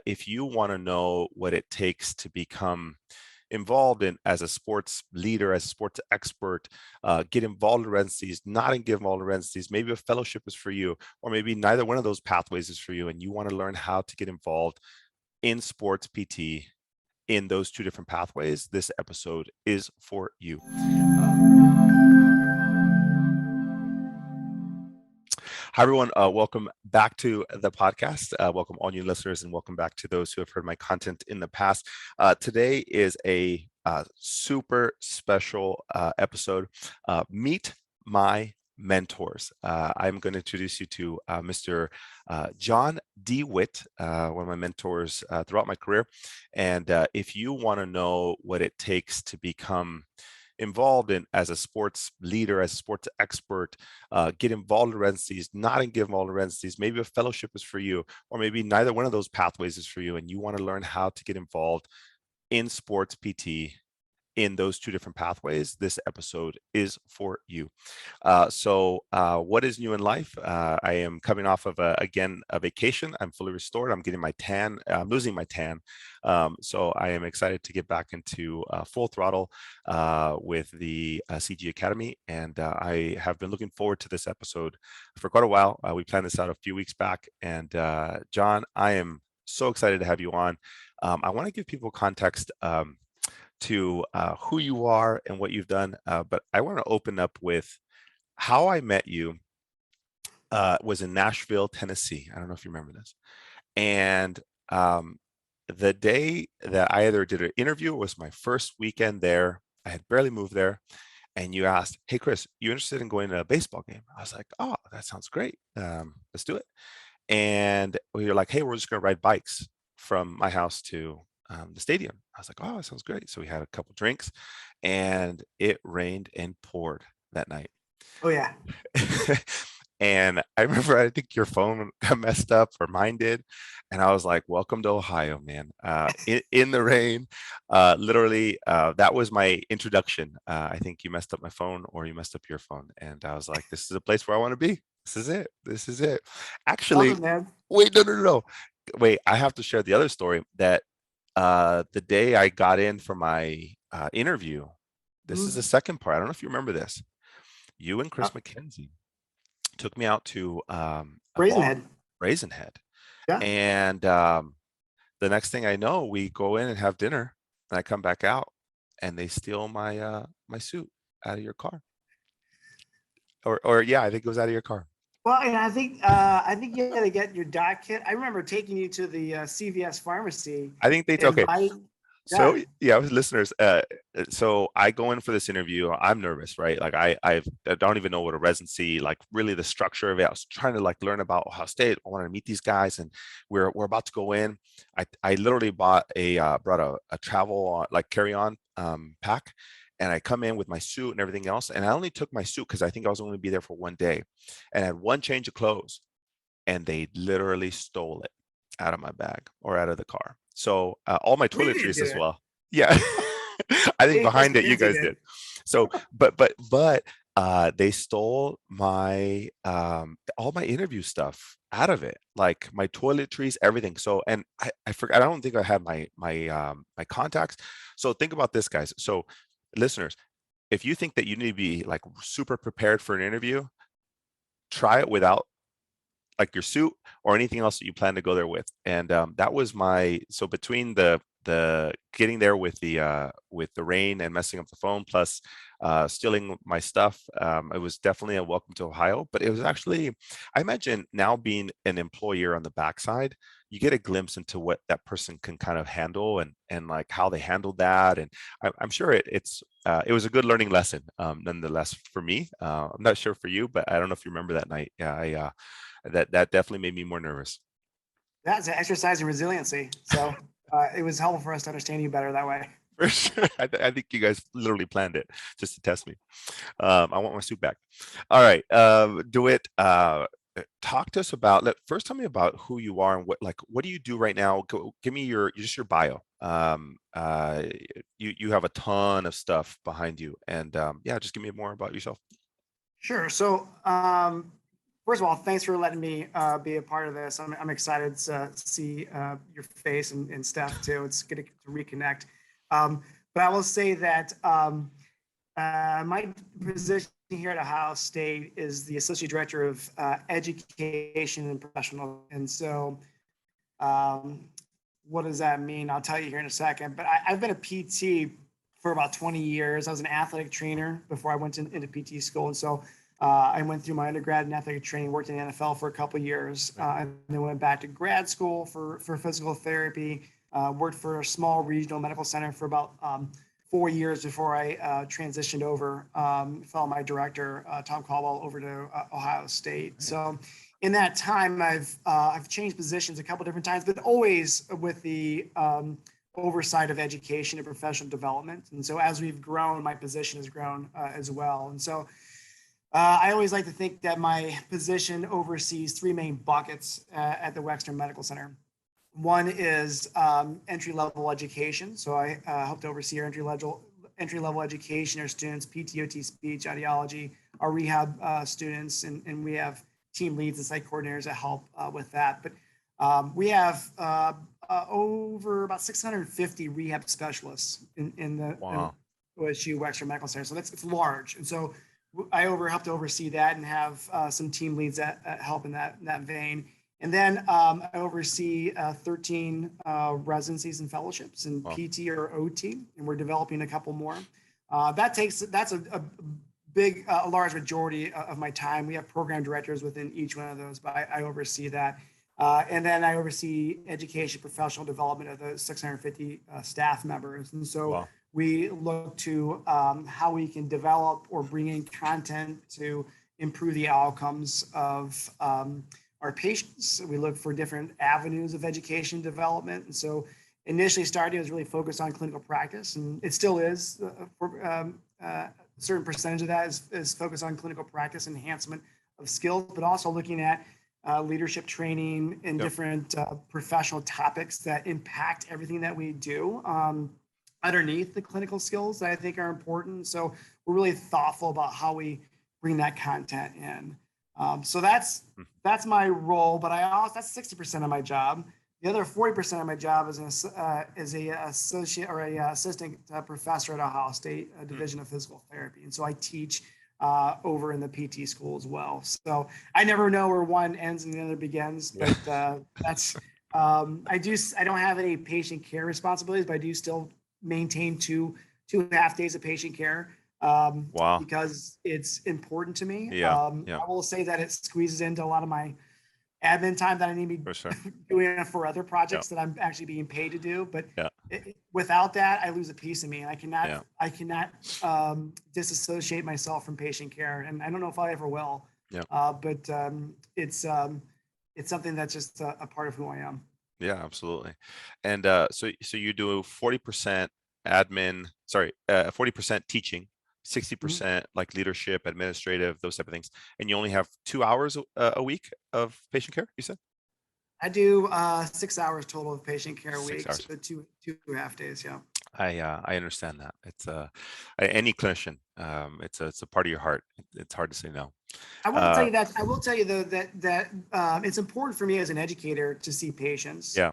if you want to know what it takes to become involved in as a sports leader, as a sports expert, get involved in residencies, not get involved in residencies, maybe a fellowship is for you, or maybe neither one of those pathways is for you, and you want to learn how to get involved in sports PT in those two different pathways, this episode is for you. Hi, everyone. Welcome back to the podcast. Welcome all new listeners, and welcome back to those who have heard my content in the past. Today is a super special episode. Meet my mentors. I'm going to introduce you to Mr. John DeWitt, one of my mentors throughout my career. And if you want to know what it takes to become involved in as a sports leader, as a sports expert, get involved in residencies, not get involved in residencies, maybe a fellowship is for you, or maybe neither one of those pathways is for you, and you want to learn how to get involved in sports PT in those two different pathways, this episode is for you. So what is new in life? I am coming off of, again, a vacation. I'm fully restored. I'm getting my tan. I'm losing my tan. So I am excited to get back into full throttle with the CG Academy. And I have been looking forward to this episode for quite a while. We planned this out a few weeks back. And John, I am so excited to have you on. I want to give people context to who you are and what you've done. But I want to open up with how I met you was in Nashville, Tennessee. I don't know if you remember this. And the day that I either did an interview, was my first weekend there. I had barely moved there. And you asked, "Hey, Chris, you interested in going to a baseball game?" I was like, "Oh, that sounds great. Let's do it." And you're like, "Hey, we're just going to ride bikes from my house to the stadium." I was like, "Oh, that sounds great." So we had a couple drinks, and it rained and poured that night. Oh yeah. And I remember, I think your phone got messed up, or mine did, and I was like, "Welcome to Ohio, man." In the rain, literally. That was my introduction. I think you messed up my phone, or you messed up your phone, and I was like, "This is a place where I want to be. This is it. This is it." Actually, Welcome, man. wait, no. Wait, I have to share the other story that the day I got in for my interview, this is the Mhm. second part. I don't know if you remember this. You and Chris Uh, McKenzie took me out to a Raisin bar, Head. Raisin Head, Yeah. and the next thing I know, we go in and have dinner, and I come back out, and they steal my my suit out of your car, or yeah, I think it was out of your car. Well, and I think you had to get your doc kit. I remember taking you to the CVS pharmacy I think they and okay. buying. So Yeah. yeah, listeners. So I go in for this interview. I'm nervous, right? Like I don't even know what a residency, like really the structure of it. I was trying to like learn about Ohio State. I wanted to meet these guys, and we're about to go in. I literally brought a travel like carry on pack, and I come in with my suit and everything else. And I only took my suit because I think I was only gonna be there for one day, and I had one change of clothes, and they literally stole it out of my bag or out of the car. So all my We didn't toiletries do as it. well. Yeah, I think Me and Chris behind it you McKenzie guys did. did. So, but they stole my all my interview stuff out of it, like my toiletries, everything. So, and I forgot. I don't think I had my contacts. So think about this, guys. So, listeners, if you think that you need to be like super prepared for an interview, try it without like your suit or anything else that you plan to go there with. And that was my, so between the getting there with the rain and messing up the phone, plus stealing my stuff, it was definitely a welcome to Ohio. But it was actually, I imagine now being an employer on the backside, you get a glimpse into what that person can kind of handle, and like how they handled that. And I'm sure it was a good learning lesson, nonetheless, for me. I'm not sure for you, but I don't know if you remember that night. Yeah, that definitely made me more nervous. That's an exercise in resiliency. So it was helpful for us to understand you better that way. For sure. I think you guys literally planned it just to test me. I want my suit back. All right. DeWitt, talk to us about, first tell me about who you are and what do you do right now? Give me just your bio. You have a ton of stuff behind you, and yeah, just give me more about yourself. Sure. So first of all, thanks for letting me be a part of this. I'm excited to see your face and stuff too. It's good to reconnect. But I will say that my position here at Ohio State is the Associate Director of Education and Professional. And so what does that mean? I'll tell you here in a second. But I've been a PT for about 20 years. I was an athletic trainer before I went into PT school. And so I went through my undergrad in athletic training, worked in the NFL for a couple of years, and then went back to grad school for physical therapy, worked for a small regional medical center for about 4 years before I transitioned over, followed my director, Tom Caldwell, over to Ohio State. So in that time, I've changed positions a couple different times, but always with the oversight of education and professional development. And so as we've grown, my position has grown as well. And so I always like to think that my position oversees three main buckets at the Wexner Medical Center. One is entry-level education. So I help to oversee our entry-level education, our students, PTOT, speech, audiology, our rehab students, and we have team leads and site coordinators that help with that. But we have over about 650 rehab specialists in the OSU Wexner Medical Center. So it's large. And so I help to oversee that and have some team leads that help in that in vein. And then I oversee 13 residencies and fellowships in PT or OT, and we're developing a couple more. That's a large majority of my time. We have program directors within each one of those, but I oversee that. And then I oversee education, professional development of the 650 staff members. And so we look to how we can develop or bring in content to improve the outcomes of our patients. We look for different avenues of education development. And so initially starting, it was really focused on clinical practice, and it still is. A certain percentage of that is focused on clinical practice, enhancement of skills, but also looking at leadership training and different professional topics that impact everything that we do underneath the clinical skills that I think are important. So we're really thoughtful about how we bring that content in. So that's my role, but that's 60% of my job. The other 40% of my job is a associate or a assistant professor at Ohio State, a division of physical therapy, and so I teach over in the PT school as well. So I never know where one ends and the other begins, but that's I don't have any patient care responsibilities, but I do still maintain two and a half days of patient care. Because it's important to me. I will say that it squeezes into a lot of my admin time that I need to be doing for other projects that I'm actually being paid to do. But without that, I lose a piece of me, and I cannot disassociate myself from patient care, and I don't know if I ever will. But it's something that's just a part of who I am. Yeah, absolutely. And so you do 40% admin, 40% teaching, 60% like leadership, administrative, those type of things. And you only have 2 hours a week of patient care, you said? I do 6 hours total of patient care a 6 week, hours. so two and a half days. Yeah. I understand that. It's any clinician, it's a part of your heart. It's hard to say no. I will tell you that. I will tell you though that it's important for me as an educator to see patients. Yeah.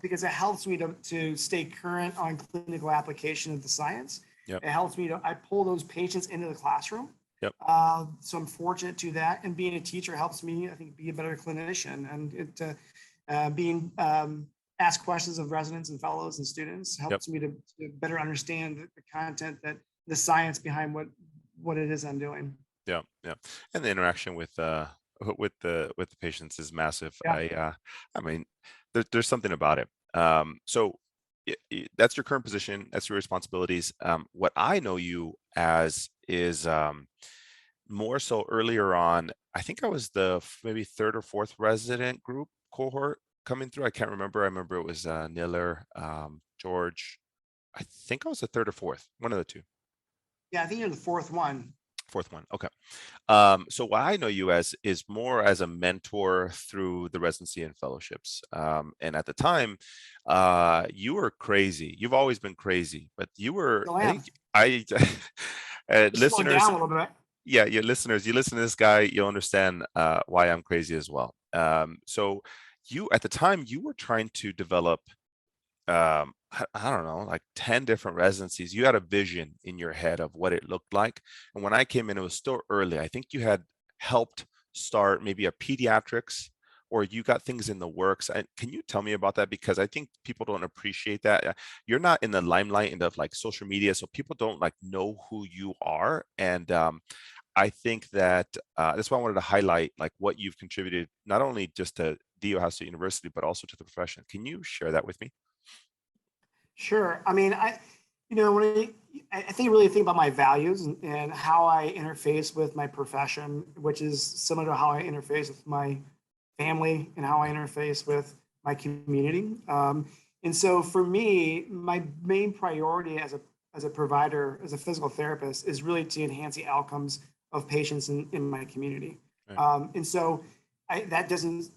Because it helps me to stay current on clinical application of the science. Yep. It helps me I pull those patients into the classroom. Yep. So I'm fortunate to that, and being a teacher helps me, I think, be a better clinician, and being ask questions of residents and fellows and students helps me to better understand the content, that the science behind what it is I'm doing. Yeah. And the interaction with the patients is massive. Yeah. I mean, there's something about it. So that's your current position. That's your responsibilities. What I know you as is more so earlier on. I think I was the maybe third or fourth resident group cohort coming through. I can't remember. I remember it was Niller, George. I think I was the third or fourth, one of the two. Yeah, I think you're the fourth one. Fourth one. Okay. So what I know you as is more as a mentor through the residency and fellowships. And at the time, you were crazy. You've always been crazy, but you were, listeners, slow down a little bit. yeah, your listeners, you listen to this guy, you'll understand why I'm crazy as well. So you at the time you were trying to develop I don't know, like 10 different residencies. You had a vision in your head of what it looked like. And when I came in, it was still early. I think you had helped start maybe a pediatrics or you got things in the works. And can you tell me about that? Because I think people don't appreciate that. You're not in the limelight in the like social media, so people don't like know who you are. And I think that that's why I wanted to highlight like what you've contributed, not only just to The Ohio State University, but also to the profession. Can you share that with me? Sure. I mean, when I think really think about my values and how I interface with my profession, which is similar to how I interface with my family and how I interface with my community. And so for me, my main priority as a provider, as a physical therapist, is really to enhance the outcomes of patients in my community. Right. And so that doesn't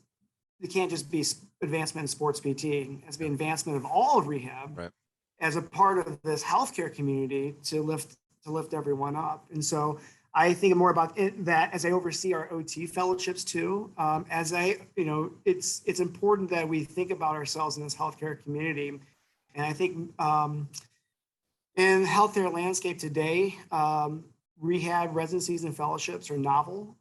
it can't just be advancement in sports PT. It has to be Yeah. advancement of all of rehab Right. as a part of this healthcare community to lift everyone up. And so I think more about that as I oversee our OT fellowships too. As it's important that we think about ourselves in this healthcare community. And I think in healthcare landscape today, rehab residencies and fellowships are novel.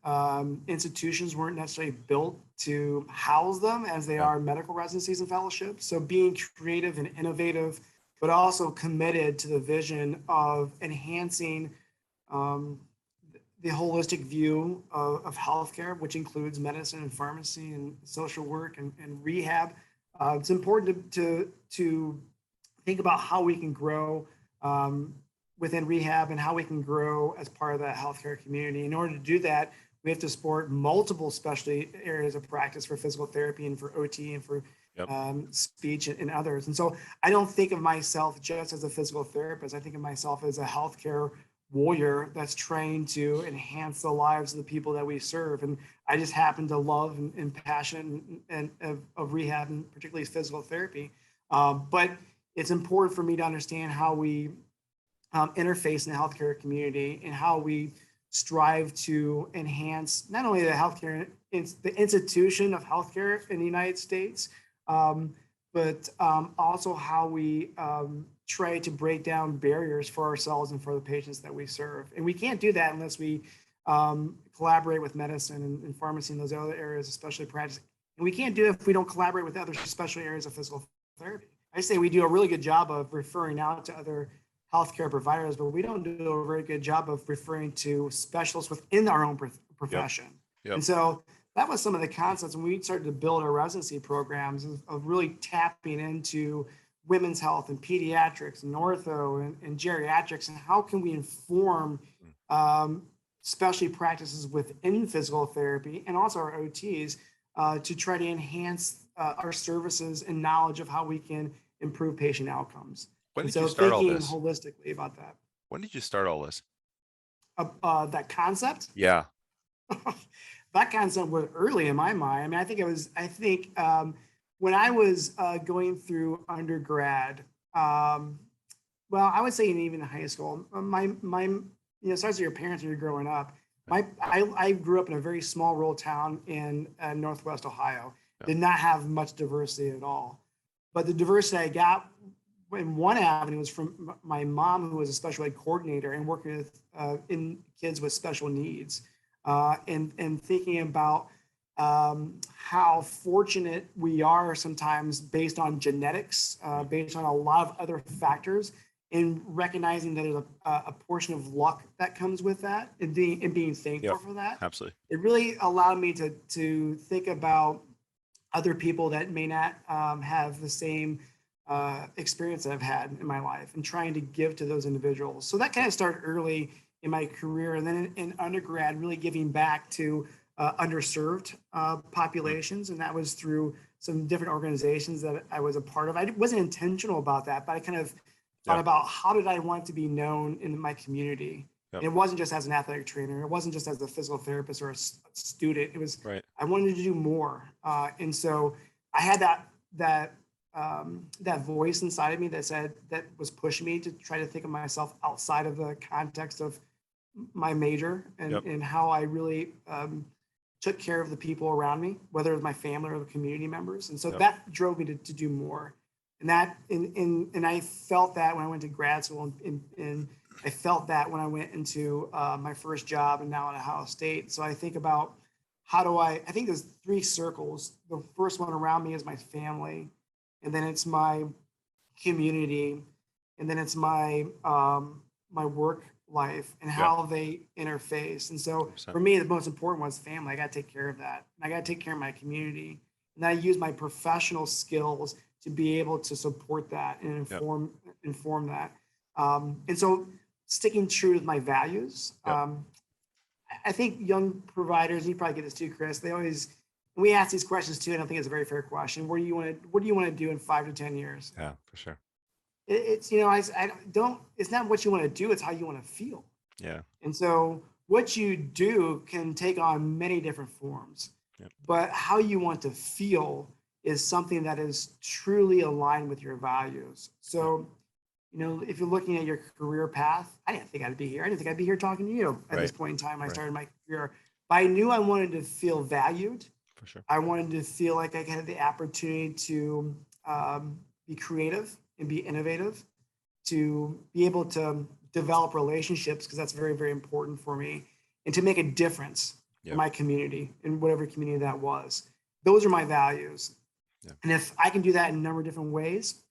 Institutions weren't necessarily built to house them as they Yeah. are medical residencies and fellowships. So being creative and innovative, but also committed to the vision of enhancing um, the holistic view of healthcare, which includes medicine and pharmacy and social work and rehab. It's important to think about how we can grow within rehab and how we can grow as part of that healthcare community. In order to do that, we have to support multiple specialty areas of practice for physical therapy and for OT and for Yep. speech and others. And so I don't think of myself just as a physical therapist. I think of myself as a healthcare warrior that's trained to enhance the lives of the people that we serve. And I just happen to love and passion and of rehab and particularly physical therapy. But it's important for me to understand how we interface in the healthcare community and how we strive to enhance not only the healthcare, the institution of healthcare in the United States, but also how we try to break down barriers for ourselves and for the patients that we serve. And we can't do that unless we collaborate with medicine and pharmacy and those other areas, especially practice. And we can't do it if we don't collaborate with other special areas of physical therapy. I say we do a really good job of referring out to other healthcare providers, but we don't do a very good job of referring to specialists within our own Yep. profession. Yep. And so that was some of the concepts when we started to build our residency programs of really tapping into women's health and pediatrics and ortho and geriatrics, and how can we inform specialty practices within physical therapy and also our OTs to try to enhance our services and knowledge of how we can improve patient outcomes. When And did you so start all thinking this? holistically about that, When did you start all this? that concept, Yeah. that concept was early in my mind. I mean, I think when I was going through undergrad, well, I would say even in high school, starts with your parents when you're growing up. I grew up in a very small rural town in Northwest Ohio. Yeah. Did not have much diversity at all. But the diversity I got in one avenue was from my mom, who was a special ed coordinator and working with in kids with special needs, and thinking about how fortunate we are sometimes based on genetics, based on a lot of other factors, and recognizing that there's a portion of luck that comes with that, and being thankful Yep. for that. Absolutely. It really allowed me to think about other people that may not have the same experience that I've had in my life, and trying to give to those individuals. So that kind of started early in my career, and then in undergrad, really giving back to underserved populations, and that was through some different organizations that I was a part of. I wasn't intentional about that, but I kind of thought Yeah. about how did I want to be known in my community. Yep. And it wasn't just as an athletic trainer. It wasn't just as a physical therapist or a student. It was Right. I wanted to do more, and so I had that voice inside of me that was pushing me to try to think of myself outside of the context of my major Yep. and how I really took care of the people around me, whether it was my family or the community members. And so Yep. that drove me to do more. And and I felt that when I went to grad school, and I felt that when I went into my first job and now at Ohio State. So I think about how do I think there's three circles. The first one around me is my family, and then it's my community, and then it's my work life and Yeah. how they interface. And so 100%. for me, the most important was family. I got to take care of that. And I got to take care of my community. And I use my professional skills to be able to support that and Yep. inform that. And so sticking true with my values. Yep. I think young providers, you probably get this too, Chris. They always we ask these questions too, and I think it's a very fair question. What do you want to do in 5 to 10 years? Yeah, for sure. It's I don't. It's not what you want to do; it's how you want to feel. Yeah. And so, what you do can take on many different forms, Yep. but how you want to feel is something that is truly aligned with your values. Yep. So, if you're looking at your career path, I didn't think I'd be here. I didn't think I'd be here talking to you at this Right. point in time. I Right. started my career, but I knew I wanted to feel valued. For sure. I wanted to feel like I had the opportunity to be creative and be innovative, to be able to develop relationships, because that's very, very important for me, and to make a difference for Yep. my community in whatever community that was. Those are my values. Yeah. And if I can do that in a number of different ways,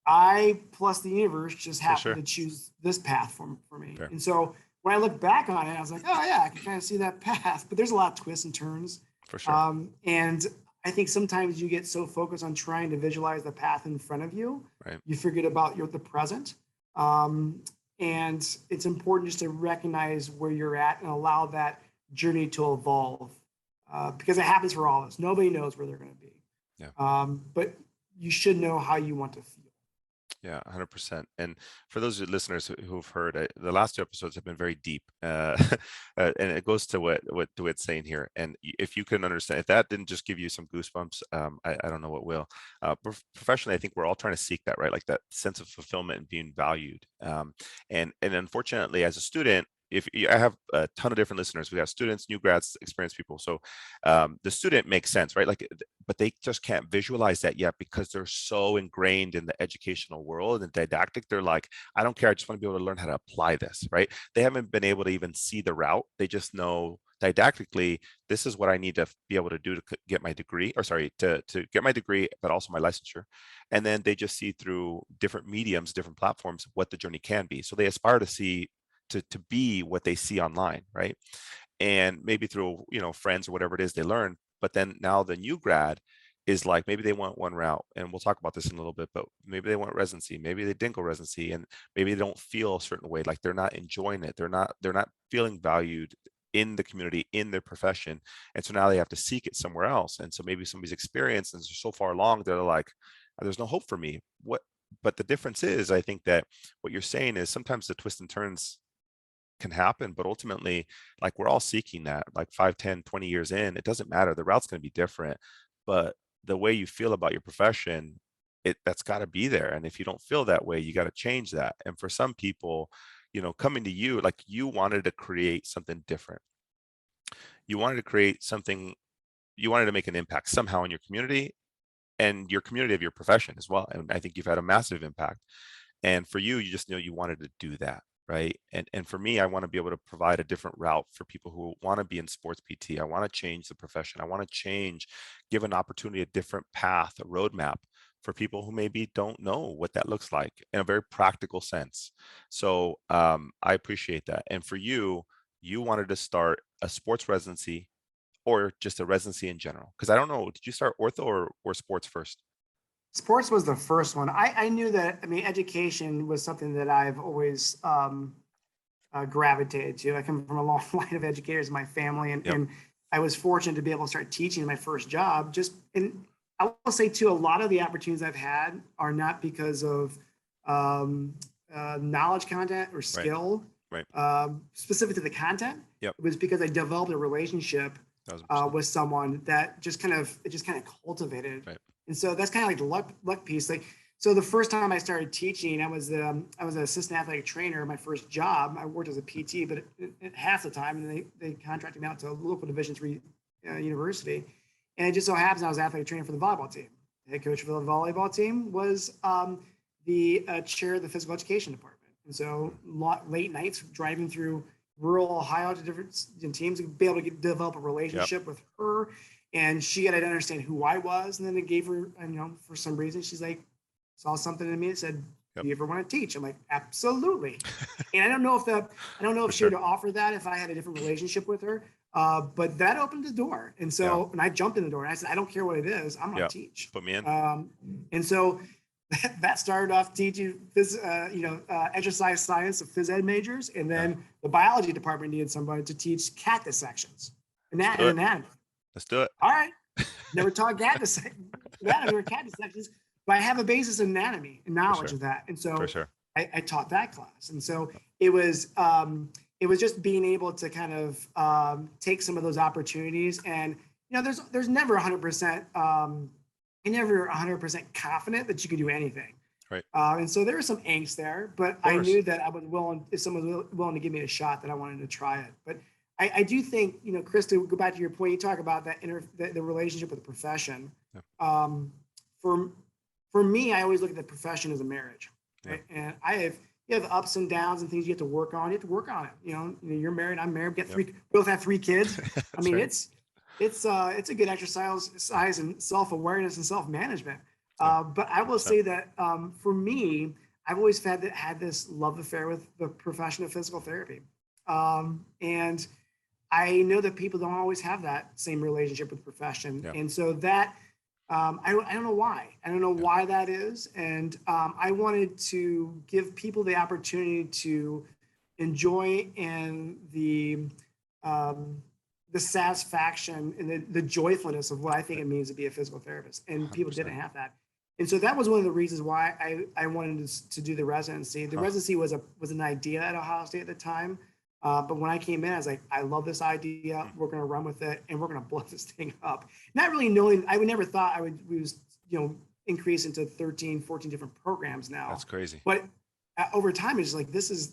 I plus the universe just For happened sure. to choose this path for me. Fair. And so when I look back on it, I was like, oh yeah, I can kind of see that path. But there's a lot of twists and turns. For sure. And I think sometimes you get so focused on trying to visualize the path in front of you, Right. you forget about the present. And it's important just to recognize where you're at and allow that journey to evolve, because it happens for all of us. Nobody knows where they're going to be. Yeah. But you should know how you want to feel. Yeah, 100%. And for those listeners who've heard, the last two episodes have been very deep, and it goes to what DeWitt's saying here. And if you can understand, if that didn't just give you some goosebumps, I don't know what will. Professionally, I think we're all trying to seek that, right? Like that sense of fulfillment and being valued. And unfortunately, as a student, I have a ton of different listeners. We have students, new grads, experienced people. So the student makes sense, right? Like, but they just can't visualize that yet because they're so ingrained in the educational world and didactic. They're like, I don't care. I just want to be able to learn how to apply this, right? They haven't been able to even see the route. They just know didactically, this is what I need to be able to do to get my degree, or sorry, to get my degree, but also my licensure. And then they just see through different mediums, different platforms, what the journey can be. So they aspire to see to be what they see online, right? And maybe through friends or whatever it is they learn. But then now the new grad is like, maybe they want one route, and we'll talk about this in a little bit, but maybe they want residency, maybe they didn't go residency, and maybe they don't feel a certain way, like they're not enjoying it, they're not feeling valued in the community, in their profession. And so now they have to seek it somewhere else. And so maybe somebody's experienced and they're so far along, they're like, there's no hope for me. But the difference is, I think that what you're saying is sometimes the twists and turns can happen, but ultimately, like, we're all seeking that, like 5, 10, 20 years in, it doesn't matter, the route's going to be different, but the way you feel about your profession, that's got to be there. And if you don't feel that way, you got to change that. And for some people, coming to you, like, you wanted to create something different, you wanted to create something, you wanted to make an impact somehow in your community and your community of your profession as well. And I think you've had a massive impact. And for you, you just know you wanted to do that, right? And for me, I want to be able to provide a different route for people who want to be in sports PT. I want to change the profession. I want to give an opportunity, a different path, a roadmap for people who maybe don't know what that looks like in a very practical sense. So I appreciate that. And for you, you wanted to start a sports residency or just a residency in general? Because I don't know, did you start ortho or sports first? Sports was the first one. I knew that, I mean, education was something that I've always gravitated to. I come from a long line of educators in my family, and, Yep. and I was fortunate to be able to start teaching my first job. And I will say too, a lot of the opportunities I've had are not because of knowledge content or Right. skill, Right. specific to the content. Yep. It was because I developed a relationship 1000%. with someone that just kind of cultivated. Right. And so that's kind of like the luck piece. Like So the first time I started teaching, I was an assistant athletic trainer. My first job, I worked as a PT, but half the time, and they contracted me out to a local Division III university. And it just so happens I was athletic trainer for the volleyball team. The head coach for the volleyball team was the chair of the physical education department. And so late nights driving through rural Ohio to different teams, to be able to develop a relationship with her. And she had to understand who I was. And then it gave her, for some reason, she's like, saw something in me that said, do you ever want to teach? I'm like, absolutely. And I don't know if she would offer that if I had a different relationship with her. But that opened the door. And so, and I jumped in the door and I said, I don't care what it is. I'm going to teach. Put me in. And so that started off teaching exercise science of phys ed majors. And then the biology department needed somebody to teach cat dissections and anatomy. Let's do it. All right. Never taught cat dissections. But I have a basis in anatomy and knowledge of that. And so I taught that class. And so it was just being able to kind of take some of those opportunities. And, there's never 100%, you're never 100% confident that you can do anything. Right. And so there was some angst there, but I knew that I was willing, if someone was willing to give me a shot, that I wanted to try it. But I do think, Chris, to go back to your point, you talk about the relationship with the profession. For me, I always look at the profession as a marriage, right? And you have ups and downs and things you have to work on. You have to work on it. You're married, I'm married, both have 3 kids. I mean, it's a good exercise in self-awareness and self-management. But I will say that for me, I've always had this love affair with the profession of physical therapy. And I know that people don't always have that same relationship with the profession. And so that, I don't know why. I don't know why that is. And I wanted to give people the opportunity to enjoy and the satisfaction and the joyfulness of what I think it means to be a physical therapist. And 100%. People didn't have that. And so that was one of the reasons why I wanted to do the residency. The residency was an idea at Ohio State at the time. But when I came in, I was like, I love this idea. We're going to run with it and we're going to blow this thing up. Not really knowing, I would never thought we was, increase into 13, 14 different programs now. That's crazy. But over time, it's like, this is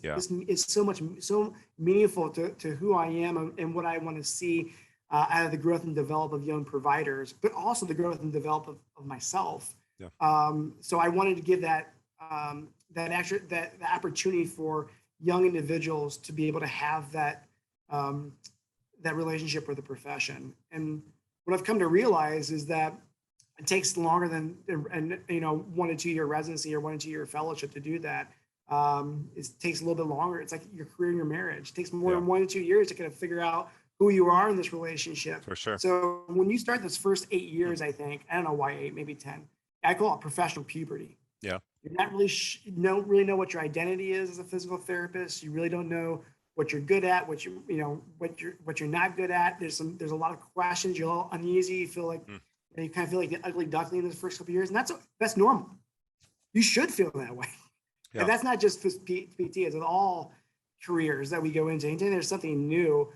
so meaningful to who I am and what I want to see out of the growth and develop of young providers, but also the growth and develop of myself. So I wanted to give that opportunity for young individuals to be able to have that relationship with the profession. And what I've come to realize is that it takes longer than 1 to 2 year residency or 1 to 2 year fellowship to do that. It takes a little bit longer. It's like your career and your marriage. It takes more than 1 to 2 years to kind of figure out who you are in this relationship. For sure. So when you start this first 8 years, I think, I don't know why 8, maybe 10, I call it professional puberty. Yeah. You're not really don't really know what your identity is as a physical therapist. You really don't know what you're good at, what you're not good at. There's a lot of questions. You're a little uneasy. You feel like you kind of feel like the ugly duckling in the first couple of years, and that's normal. You should feel that way. Yeah. And that's not just for PT. It's with all careers that we go into. Anytime there's something new,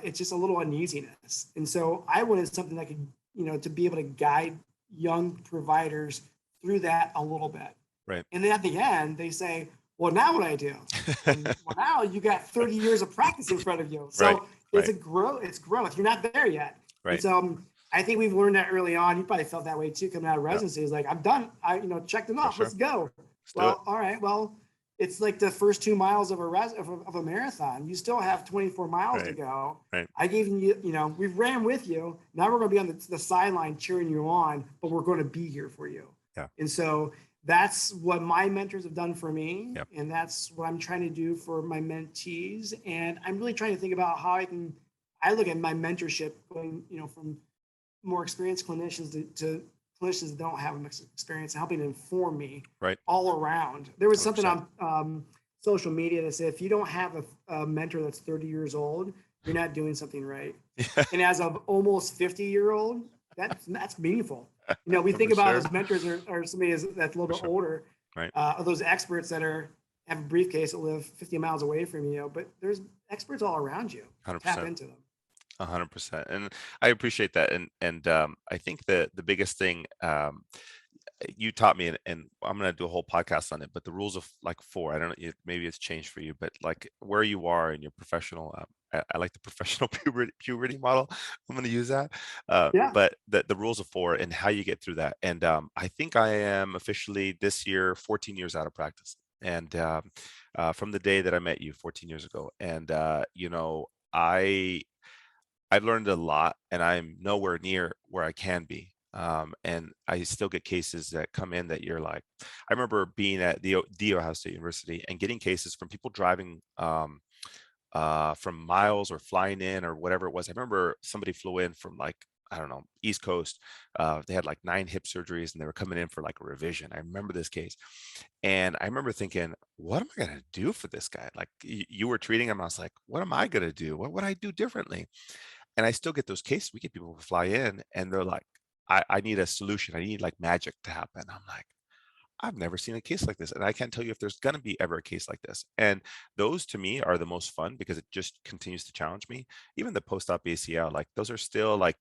it's just a little uneasiness. And so I wanted something that could, to be able to guide young providers through that a little bit. Right. And then at the end, they say, well, now what do I do? Well, now you got 30 years of practice in front of you. So it's growth. You're not there yet. Right. And so I think we've learned that early on. You probably felt that way too, coming out of residency. It's like, I'm done. I checked it off. Sure. Let's go. All right. Well, it's like the first 2 miles of a marathon. You still have 24 miles to go. Right. I gave you, we've ran with you. Now we're going to be on the sideline cheering you on, but we're going to be here for you. Yeah. And so that's what my mentors have done for me. Yep. And that's what I'm trying to do for my mentees. And I'm really trying to think about how I look at my mentorship going, from more experienced clinicians to clinicians that don't have much experience, helping inform me all around. There was 100%. Something on social media that said, if you don't have a mentor that's 30 years old, you're not doing something right. And as of almost 50-year-old, that's meaningful. We think about those mentors or somebody that's a little bit older, or those experts that have a briefcase that live 50 miles away from you, but there's experts all around you. 100%. Tap into them. 100%. And I appreciate that. And I think the biggest thing, you taught me, and I'm going to do a whole podcast on it, but the rules of like four, I don't know, maybe it's changed for you, but like where you are in your professional, I like the professional puberty model. I'm going to use that. Yeah. But the rules of four and how you get through that. And I think I am officially this year 14 years out of practice. And from the day that I met you 14 years ago. And, I've learned a lot, and I'm nowhere near where I can be. And I still get cases that come in that you're like, I remember being at the Ohio State University and getting cases from people driving from miles or flying in or whatever it was. I remember somebody flew in from like, I don't know, East Coast. They had like 9 hip surgeries and they were coming in for like a revision. I remember this case. And I remember thinking, what am I going to do for this guy? Like you were treating him. I was like, what am I going to do? What would I do differently? And I still get those cases. We get people who fly in and they're like, I need a solution. I need like magic to happen. I'm like, I've never seen a case like this. And I can't tell you if there's going to be ever a case like this. And those to me are the most fun because it just continues to challenge me. Even the post-op ACL, like those are still like,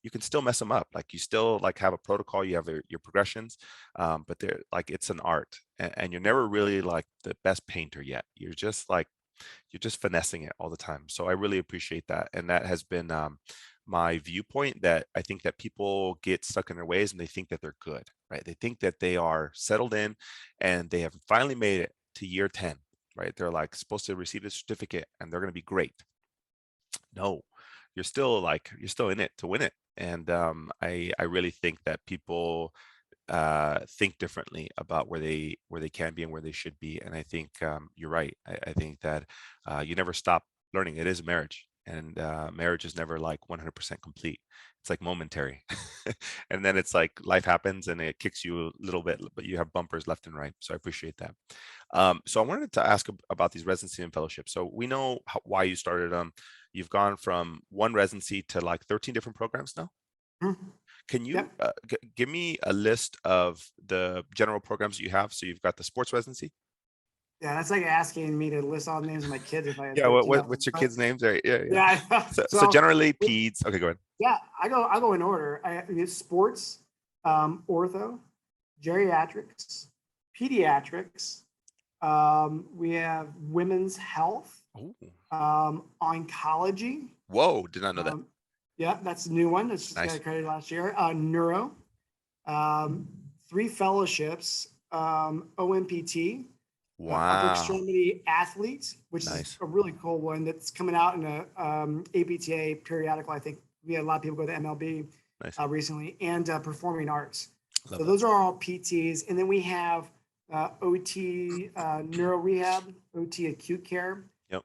you can still mess them up. Like you still like have a protocol, you have your progressions, but they're like, it's an art, and you're never really like the best painter yet. You're just finessing it all the time. So I really appreciate that. And that has been my viewpoint, that I think that people get stuck in their ways and they think that they're good, right? They think that they are settled in and they have finally made it to year 10, right? They're like supposed to receive a certificate and they're going to be great. No, you're still in it to win it. And I really think that people think differently about where they can be and where they should be. And I think you're right. I think that you never stop learning. It is a marriage, and marriage is never like 100% complete. It's like momentary, and then it's like life happens and it kicks you a little bit, but you have bumpers left and right. So I appreciate that. So I wanted to ask about these residency and fellowships. So we know why you started them. You've gone from one residency to like 13 different programs now. Mhm. Can you Yep. give me a list of the general programs you have? So you've got the sports residency. Yeah, that's like asking me to list all the names of my kids if I had Yeah. 13 of What's them. your But kids' names? Right. Yeah. Yeah. yeah, So so generally peds. Okay, go ahead. yeah, I go in order. It's sports, ortho, geriatrics, pediatrics. We have women's health, Oh, oncology. whoa! Did not know that. Um, yeah, that's a new one. That's just got Nice. accredited last year. Neuro, um, 3 fellowships, OMPT, upper Wow. extremity athlete, which is Nice. a really cool one that's coming out in a APTA periodical. I think we had a lot of people go to MLB Nice. recently, and performing arts. Love So that. those are all PTs, and then we have OT neuro rehab, OT acute care, Yep.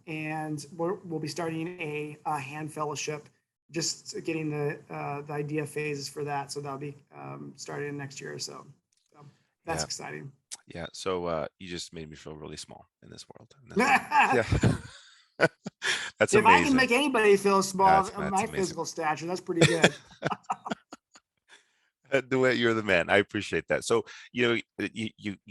and we'll be starting a hand fellowship, just getting the idea phases for that. So that'll be starting next year or so. So that's Yeah. exciting. Yeah. So you just made me feel really small in this world, and that's great. If Yeah. That's I can amazing. make anybody feel small, That's my amazing. physical stature, that's pretty good. DeWitt, you're the man. I appreciate that. So, you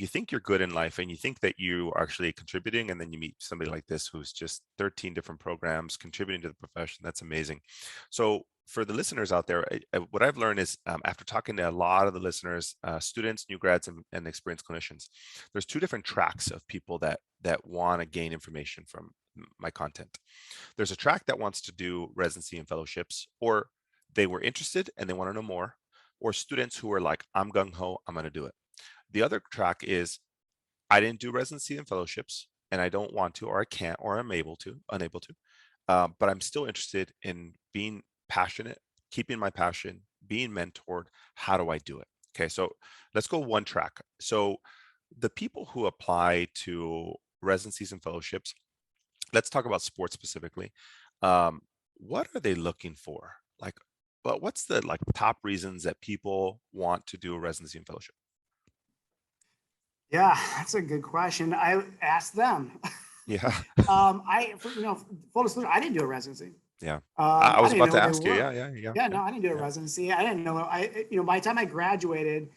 think you're good in life, and you think that you are actually contributing, and then you meet somebody like this who's just 13 different programs contributing to the profession. That's amazing. So, for the listeners out there, what I've learned is after talking to a lot of the listeners, students, new grads, and experienced clinicians, there's 2 different tracks of people that want to gain information from my content. There's a track that wants to do residency and fellowships, or they were interested and they want to know more, or students who are like, I'm gung ho, I'm going to do it. The other track is, I didn't do residency and fellowships, and I don't want to, or I can't, or I'm unable to, but I'm still interested in being passionate, keeping my passion, being mentored. How do I do it? Okay, so let's go one track. So the people who apply to residencies and fellowships, let's talk about sports specifically. Um, what are they looking for? Like, what's the like top reasons that people want to do a residency and fellowship? Yeah, that's a good question. I asked them. Yeah, Full disclosure, I didn't do a residency. yeah. I I was didn't about know to what they ask you. were. Yeah, yeah, yeah, Yeah, yeah, no, I didn't do a yeah. residency. I didn't know. By the time I graduated,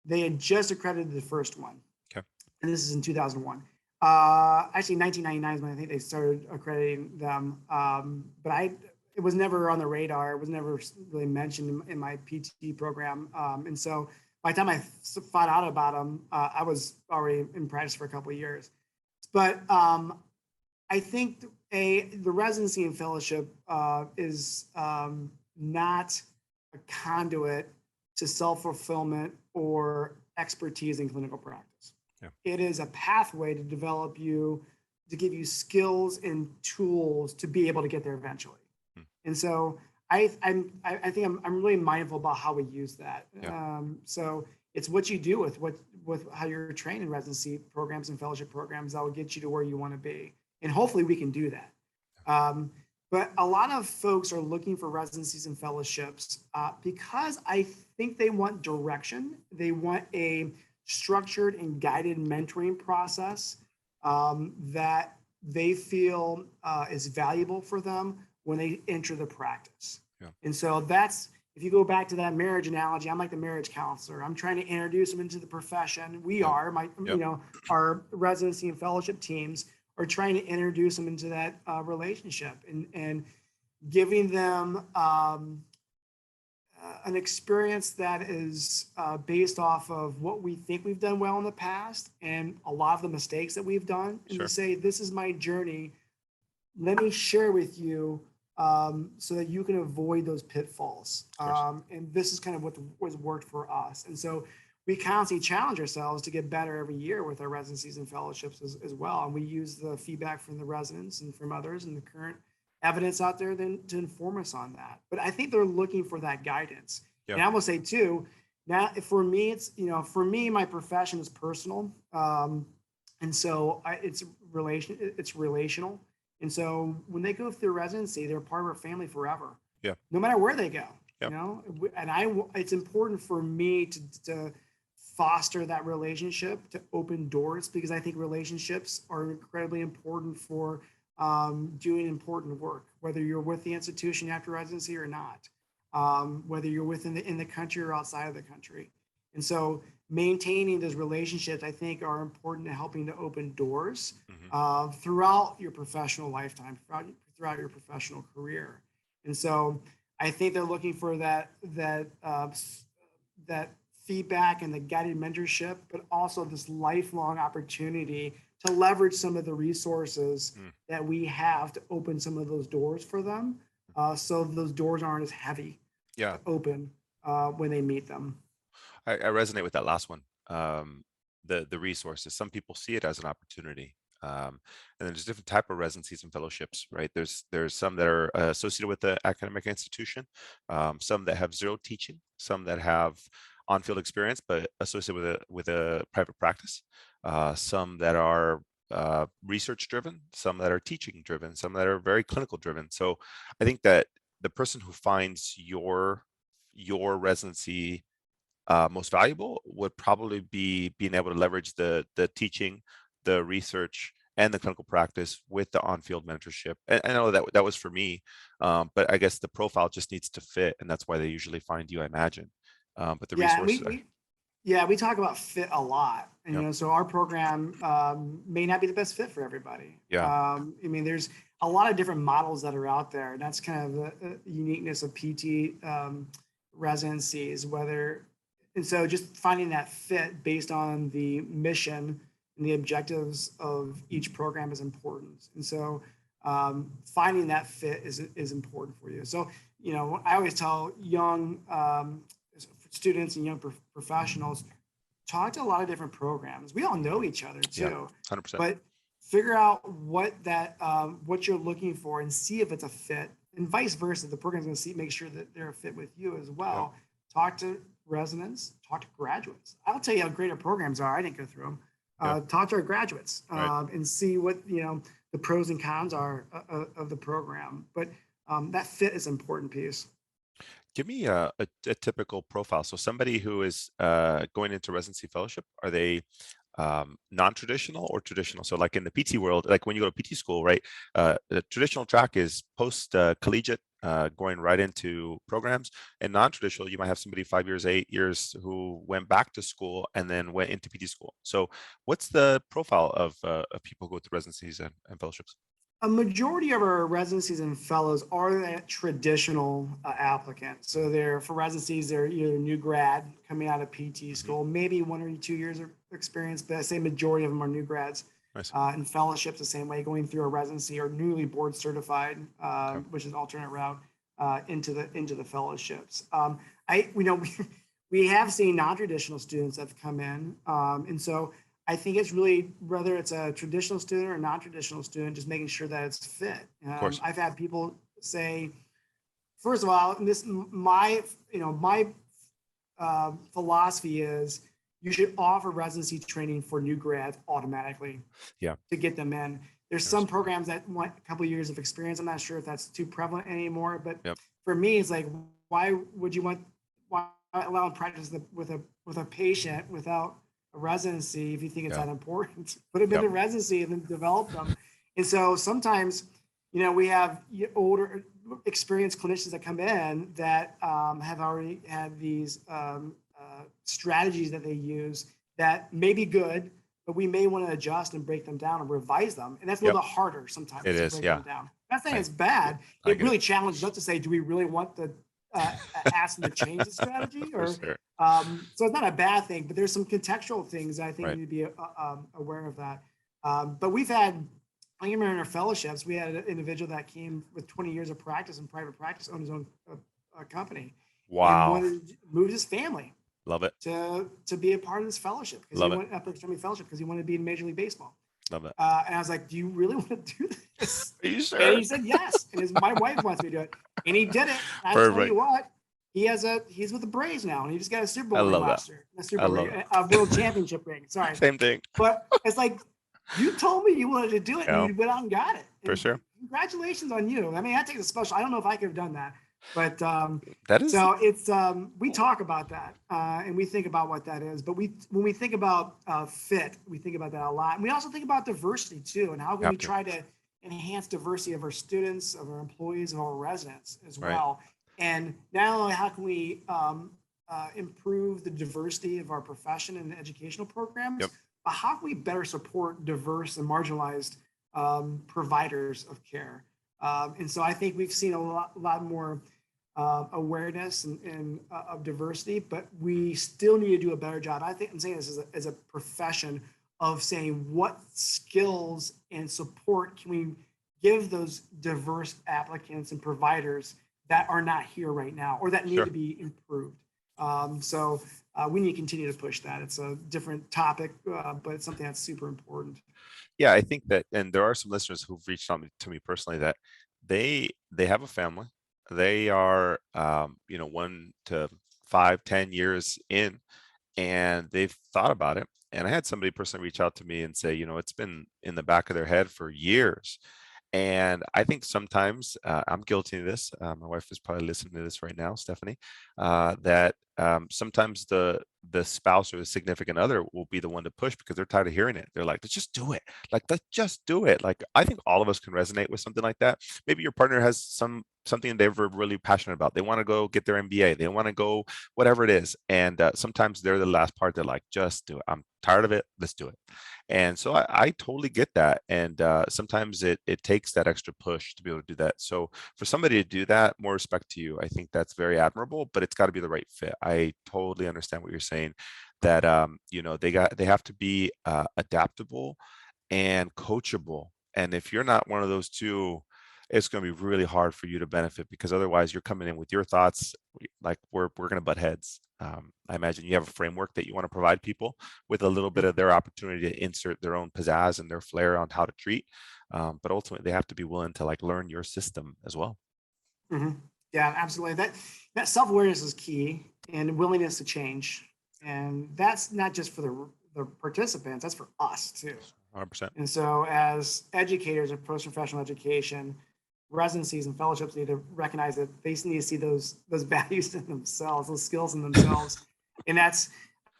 they had just accredited the first one, Okay, and this is in 2001. Actually, 1999 is when I think they started accrediting them. But it was never on the radar. It was never really mentioned in my PT program. And so by the time I found out about them, I was already in practice for a couple of years. But I think the residency and fellowship is not a conduit to self-fulfillment or expertise in clinical practice. Yeah. It is a pathway to develop you, to give you skills and tools to be able to get there eventually. Hmm. And so I think I'm really mindful about how we use that. Yeah. So it's what you do with how you're trained in residency programs and fellowship programs that will get you to where you want to be. And hopefully we can do that. But a lot of folks are looking for residencies and fellowships because I think they want direction. They want a structured and guided mentoring process that they feel is valuable for them when they enter the practice. Yeah. And so that's, if you go back to that marriage analogy, I'm like the marriage counselor. I'm trying to introduce them into the profession. We Yep. are, Yep. our residency and fellowship teams are trying to introduce them into that relationship and giving them an experience that is based off of what we think we've done well in the past and a lot of the mistakes that we've done, and Sure. to say, this is my journey. Let me share with you so that you can avoid those pitfalls. And this is kind of what was worked for us. And so we constantly challenge ourselves to get better every year with our residencies and fellowships as well. And we use the feedback from the residents and from others and the current evidence out there then to inform us on that. But I think they're looking for that guidance. Yeah. And I will say too, now for me, it's, for me, my profession is personal. And so it's relational. And so when they go through residency, they're part of our family forever. Yeah. No matter where they go, Yep. and it's important for me to foster that relationship, to open doors, because I think relationships are incredibly important for doing important work, whether you're with the institution after residency or not, whether you're within in the country or outside of the country. And so maintaining those relationships, I think, are important to helping to open doors throughout your professional lifetime, throughout your professional career. And so I think they're looking for that feedback and the guided mentorship, but also this lifelong opportunity to leverage some of the resources that we have to open some of those doors for them, so those doors aren't as heavy Yeah. to open when they meet them. I resonate with that last one. The resources. Some people see it as an opportunity. And then there's different type of residencies and fellowships, right? There's some that are associated with the academic institution, some that have zero teaching, some that have on-field experience but associated with a private practice, some that are research driven, some that are teaching driven, some that are very clinical driven. So I think that the person who finds your residency most valuable would probably be being able to leverage the teaching, the research, and the clinical practice with the on-field mentorship. And I know that was for me, but I guess the profile just needs to fit, and that's why they usually find you, I imagine. But the Yeah, resources, we talk about fit a lot, and yep. so our program may not be the best fit for everybody. Yeah. I mean, there's a lot of different models that are out there. That's kind of the uniqueness of PT residencies, and so just finding that fit based on the mission and the objectives of each program is important. And so finding that fit is important for you. So, I always tell young students and young professionals, talk to a lot of different programs. We all know each other too, Yeah, 100%. but figure out what you're looking for and see if it's a fit, and vice versa. The program's going to make sure that they're a fit with you as well. Yep. Talk to residents, talk to graduates. I'll tell you how great our programs are. I didn't go through them. Yep. Talk to our graduates Right. and see what the pros and cons are of the program. But that fit is an important piece. Give me a typical profile. So somebody who is going into residency fellowship, are they non-traditional or traditional? So like in the PT world, like when you go to PT school, right? The traditional track is post collegiate, going right into programs, and non-traditional, you might have somebody 5 years, 8 years who went back to school and then went into PT school. So what's the profile of people who go through residencies and fellowships? A majority of our residencies and fellows are that traditional applicants. So they're for residencies, they're either new grad coming out of PT Hmm. school, maybe 1 or 2 years of experience, but I say majority of them are new grads. Nice. And fellowships the same way, going through a residency or newly board certified, Okay. which is alternate route into the fellowships. We have seen non-traditional students that have come in, and so I think it's really whether it's a traditional student or a non-traditional student, just making sure that it's fit. Of course. I've had people say, first of all, my philosophy is you should offer residency training for new grads automatically Yeah. to get them in. There's some Yes. programs that want a couple of years of experience. I'm not sure if that's too prevalent anymore, but Yep. for me, it's like, why would you want why allow practice with a patient without a residency if you think it's Yeah. that important? Put them Yep. in a residency and then develop them. And so sometimes, we have older, experienced clinicians that come in that have already had these strategies that they use that may be good, but we may want to adjust and break them down and revise them. And that's a Yep. little bit harder sometimes It to is. break them Yeah. down. I'm not saying I, it's bad. I It get it really challenges us to say, do we really want to ask them to change the strategy? for Or sure. so it's not a bad thing, but there's some contextual things I think Right. you need to be aware of that. But we've had, I remember in our fellowships, we had an individual that came with 20 years of practice in private practice, owned his own company, and Wow. wanted to move his family Love it. to be a part of this fellowship because he Love it. wanted upper extremity fellowship because he wanted to be in Major League Baseball. Love it. And I was like, "Do you really want to do this?" Are you And sure? he said yes. And my wife wants me to do it, and he did it. And I tell you Perfect. what, he's with the Braves now, and he just got a Super I Bowl ring love that. last year, a Super I Bowl love ring, it. a World Championship ring. Sorry, Same thing. but it's like you told me you wanted to do it, and Yeah, you went out and got it. for And sure. congratulations on you. I mean, that takes a special. I don't know if I could have done that, but That is. so it's we talk about that and we think about what that is. But when we think about fit, we think about that a lot, and we also think about diversity too, and how You can we have to. try to enhance diversity of our students, of our employees, of our residents as Right. well. And not only how can we improve the diversity of our profession and educational programs, Yep. but how can we better support diverse and marginalized providers of care? And so I think we've seen a lot more awareness and of diversity, but we still need to do a better job. I think I'm saying this as a profession of saying what skills and support can we give those diverse applicants and providers that are not here right now or that need Sure. to be improved. So we need to continue to push that. It's a different topic, but it's something that's super important. Yeah, I think that, and there are some listeners who've reached out to me personally that they have a family. They are 1 to 5, 10 years in, and they've thought about it. And I had somebody personally reach out to me and say, it's been in the back of their head for years. And I think sometimes I'm guilty of this. My wife is probably listening to this right now, Stephanie. That sometimes the spouse or the significant other will be the one to push because they're tired of hearing it. They're like, let's just do it. Like, let's just do it. Like, I think all of us can resonate with something like that. Maybe your partner has something they're really passionate about. They want to go get their MBA. They want to go whatever it is. And sometimes they're the last part. They're like, just do it. I'm tired of it. Let's do it. And so I totally get that. And sometimes it takes that extra push to be able to do that. So for somebody to do that, more respect to you. I think that's very admirable, but it's got to be the right fit. I totally understand what you're saying, that they have to be adaptable and coachable. And if you're not one of those two, it's going to be really hard for you to benefit because otherwise you're coming in with your thoughts. Like we're going to butt heads. I imagine you have a framework that you want to provide people with a little bit of their opportunity to insert their own pizzazz and their flair on how to treat. But ultimately, they have to be willing to like learn your system as well. Mhm. Yeah, absolutely. That self-awareness is key and willingness to change. And that's not just for the participants, that's for us too. 100%. And so as educators of post-professional education, residencies and fellowships need to recognize that they need to see those values in themselves, those skills in themselves. And I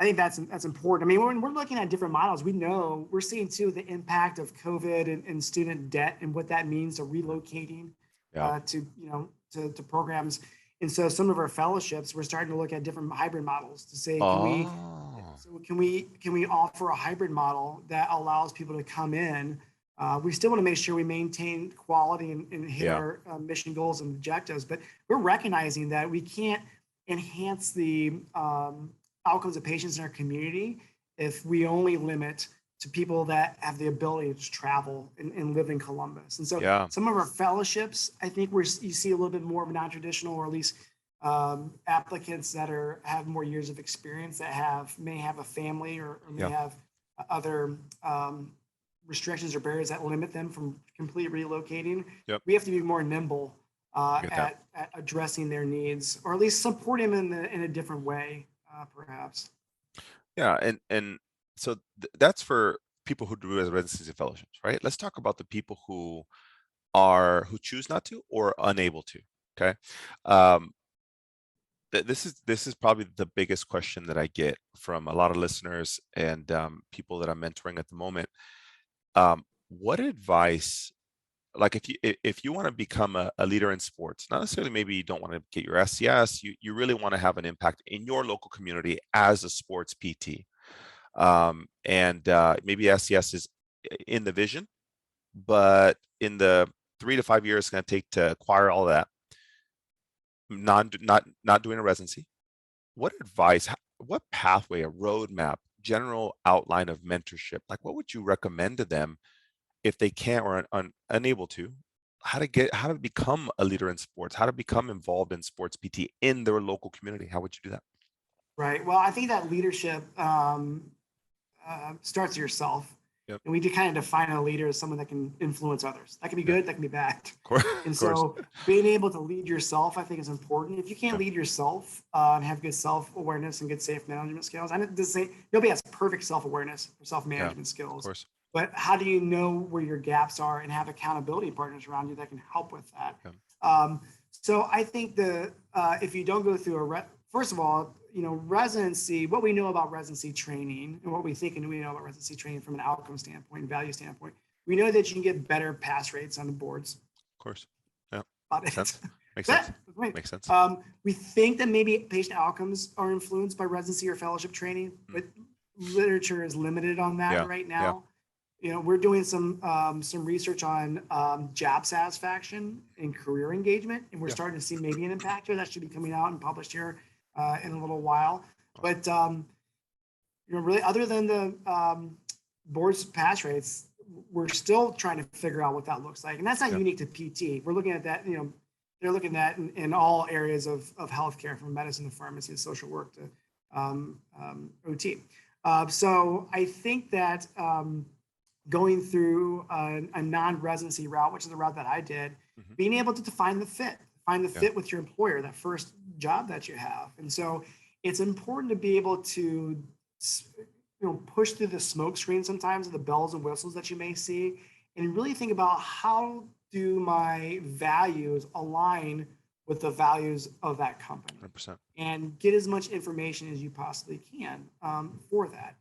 think that's important. I mean, when we're looking at different models, we're seeing too the impact of COVID and student debt and what that means to relocating Yeah. to programs. And so some of our fellowships, we're starting to look at different hybrid models to say, Oh, can we offer a hybrid model that allows people to come in We still want to make sure we maintain quality and hit Yeah. our mission goals and objectives, but we're recognizing that we can't enhance the outcomes of patients in our community if we only limit to people that have the ability to travel and live in Columbus. And so Yeah. some of our fellowships, I think you see a little bit more of non-traditional, or at least applicants that have more years of experience, that may have a family, or may Yeah. have other restrictions or barriers that limit them from completely relocating. Yep. We have to be more nimble I get that. at addressing their needs, or at least support them in a different way, perhaps. Yeah. And so that's for people who do residencies and fellowships, right? Let's talk about the people who choose not to or unable to. Okay. Um, this is probably the biggest question that I get from a lot of listeners and people that I'm mentoring at the moment. What advice, like if you want to become a leader in sports, not necessarily, maybe you don't want to get your SCS, you really want to have an impact in your local community as a sports PT, and maybe SCS is in the vision, but in the 3 to 5 years it's going to take to acquire all that, not doing a residency. What advice, what pathway, a roadmap, general outline of mentorship, like what would you recommend to them if they can't or unable to, how to become a leader in sports, how to become involved in sports PT in their local community? How would you do that? Right. Well, I think that leadership starts with yourself. Yep. And we do kind of define a leader as someone that can influence others. That can be good, that can be bad. Of course. And Of course. so being able to lead yourself, I think, is important. If you can't lead yourself and have good self-awareness and good safe management skills, I didn't say nobody has perfect self-awareness or self-management skills. Of course. But how do you know where your gaps are and have accountability partners around you that can help with that? Yeah. So I think if you don't go through first of all, residency, what we know about residency training and what we think and we know about residency training from an outcome standpoint and value standpoint, we know that you can get better pass rates on the boards. Of course. Yeah. Makes sense. Makes sense. Makes sense. We think that maybe patient outcomes are influenced by residency or fellowship training, but literature is limited on that right now. We're doing some research on job satisfaction and career engagement, and we're starting to see maybe an impact here that should be coming out and published here in a little while. But really, other than the board's pass rates, we're still trying to figure out what that looks like, and that's not unique to PT. We're looking at that. They're looking at that in all areas of healthcare, from medicine to pharmacy to social work to OT. So I think that going through a non-residency route, which is the route that I did, being able to find the fit with your employer, that first job that you have. And so it's important to be able to push through the smoke screen sometimes of the bells and whistles that you may see, and really think about, how do my values align with the values of that company? 100%. And get as much information as you possibly can for that.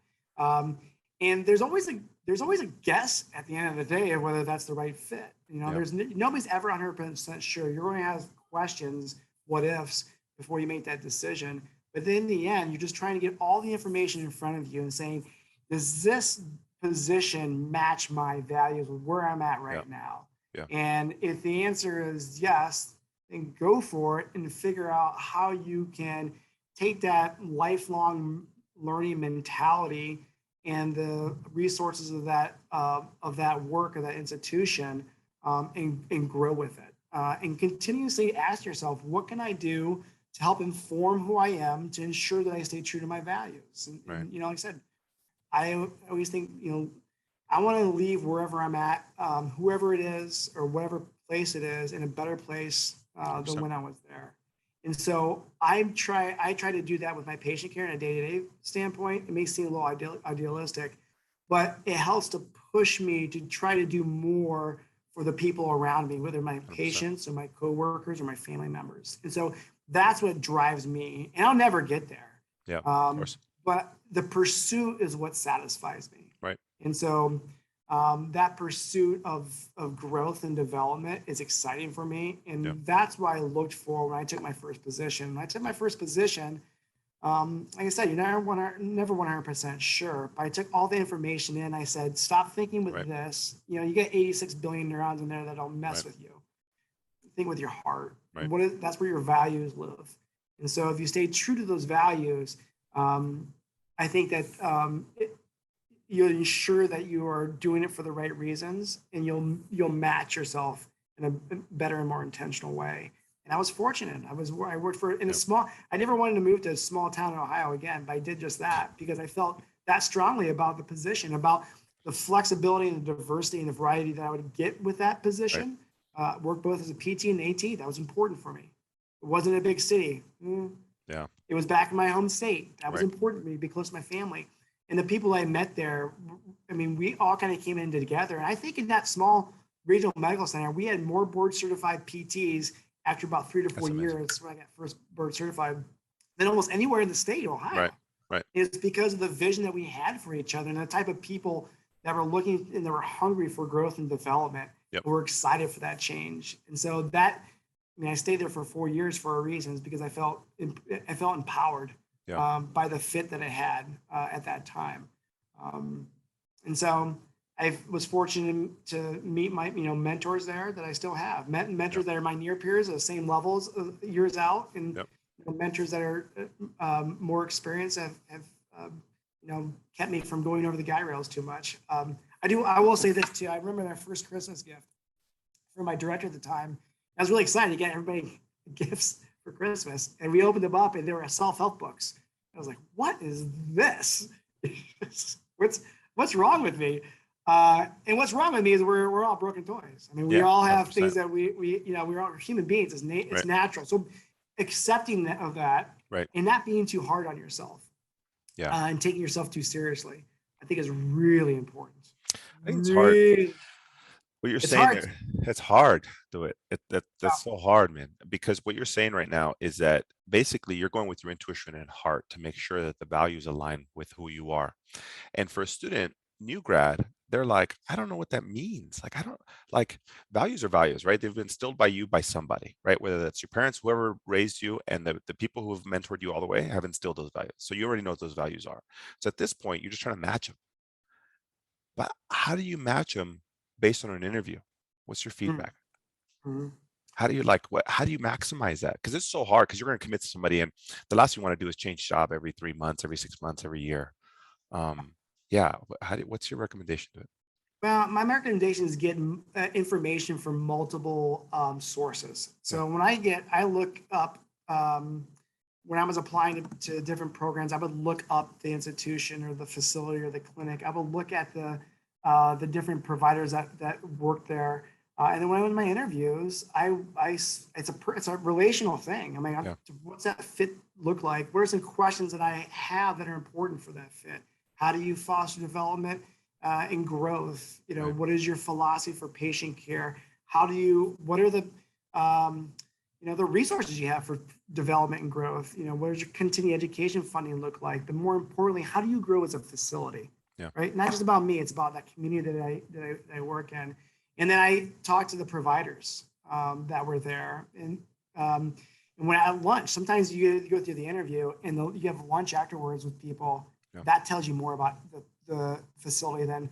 And there's always a guess at the end of the day of whether that's the right fit. There's nobody's ever 100% sure. You're going to have questions, what ifs, before you make that decision. But then in the end, you're just trying to get all the information in front of you and saying, does this position match my values with where I'm at right now? Yeah. And if the answer is yes, then go for it and figure out how you can take that lifelong learning mentality and the resources of that work or that institution, and grow with it, and continuously ask yourself, what can I do to help inform who I am, to ensure that I stay true to my values? And like I said, I always think, I want to leave wherever I'm at, whoever it is or whatever place it is, in a better place than when I was there. And so I try to do that with my patient care in a day-to-day standpoint. It may seem a little idealistic, but it helps to push me to try to do more for the people around me, whether my 100%. patients or my coworkers or my family members. And so that's what drives me. And I'll never get there. Yeah, of course. But the pursuit is what satisfies me. Right. And so that pursuit of growth and development is exciting for me. And that's why I looked for when I took my first position. When I took my first position, Like I said, you're never 100% sure. But I took all the information in. I said, stop thinking with Right. this. You know, you get 86 billion neurons in there that'll mess Right. with you. Think with your heart. Right. That's where your values live. And so if you stay true to those values, I think that you'll ensure that you are doing it for the right reasons, and you'll match yourself in a better and more intentional way. And I was fortunate. I worked for in a Yeah. small. I never wanted to move to a small town in Ohio again, but I did just that because I felt that strongly about the position, about the flexibility and the diversity and the variety that I would get with that Right. position. Worked both as a PT and AT. That was important for me. It wasn't a big city. Yeah. It was back in my home state. That was Right. important to me, be close to my family. And the people I met there, I mean, we all kind of came in together. And I think in that small regional medical center, we had more board certified PTs after about 3 to 4 That's amazing. years when I got first board certified than almost anywhere in the state of Ohio. Right. Right. It's because of the vision that we had for each other and the type of people that were looking and that were hungry for growth and development. Yep. And were excited for that change. And so that, I mean, I stayed there for 4 years for a reason, because I felt empowered Yeah. by the fit that I had at that time. And so I was fortunate to meet my mentors there that I still have. Mentors Yep. that are my near peers at the same levels years out, and Yep. mentors that are more experienced have kept me from going over the guy rails too much. I will say this too. I remember that first Christmas gift from my director at the time. I was really excited to get everybody gifts for Christmas, and we opened them up, and they were self-help books. I was like, "What is this? what's wrong with me?" And what's wrong with me is we're all broken toys. I mean, we Yeah. all have 100%. things that we're all human beings. It's Right. natural. So accepting of that, Right. and not being too hard on yourself, Yeah. and taking yourself too seriously, I think is really important. I think it's hard. Really, What you're it's saying hard. there, it's hard. Do it. Yeah. That's so hard, man. Because what you're saying right now is that basically you're going with your intuition and heart to make sure that the values align with who you are. And for a student, new grad, they're like, I don't know what that means. Like, I don't like values are values, right? They've been instilled by you by somebody, right? Whether that's your parents, whoever raised you, and the people who have mentored you all the way have instilled those values. So you already know what those values are. So at this point, you're just trying to match them. But how do you match them based on an interview? What's your feedback? Mm-hmm. How do you like what? How do you maximize that? Because it's so hard. Because you're going to commit to somebody, and the last thing you want to do is change job every 3 months, every 6 months, every year. Um, yeah. What's your recommendation to it? Well, my recommendation is get information from multiple sources. Yeah. So I look up when I was applying to different programs, I would look up the institution or the facility or the clinic. I would look at the different providers that work there. And then when I went to my interviews, it's a relational thing. I mean, Yeah. what's that fit look like? What are some questions that I have that are important for that fit? How do you foster development and growth? Right. What is your philosophy for patient care? What are the the resources you have for development and growth? What does your continuing education funding look like? But more importantly, how do you grow as a facility? Yeah. Right? Not just about me, it's about that community that I work in. And then I talked to the providers that were there. And when at lunch, sometimes you go through the interview and you have lunch afterwards with people. Yeah. That tells you more about the facility than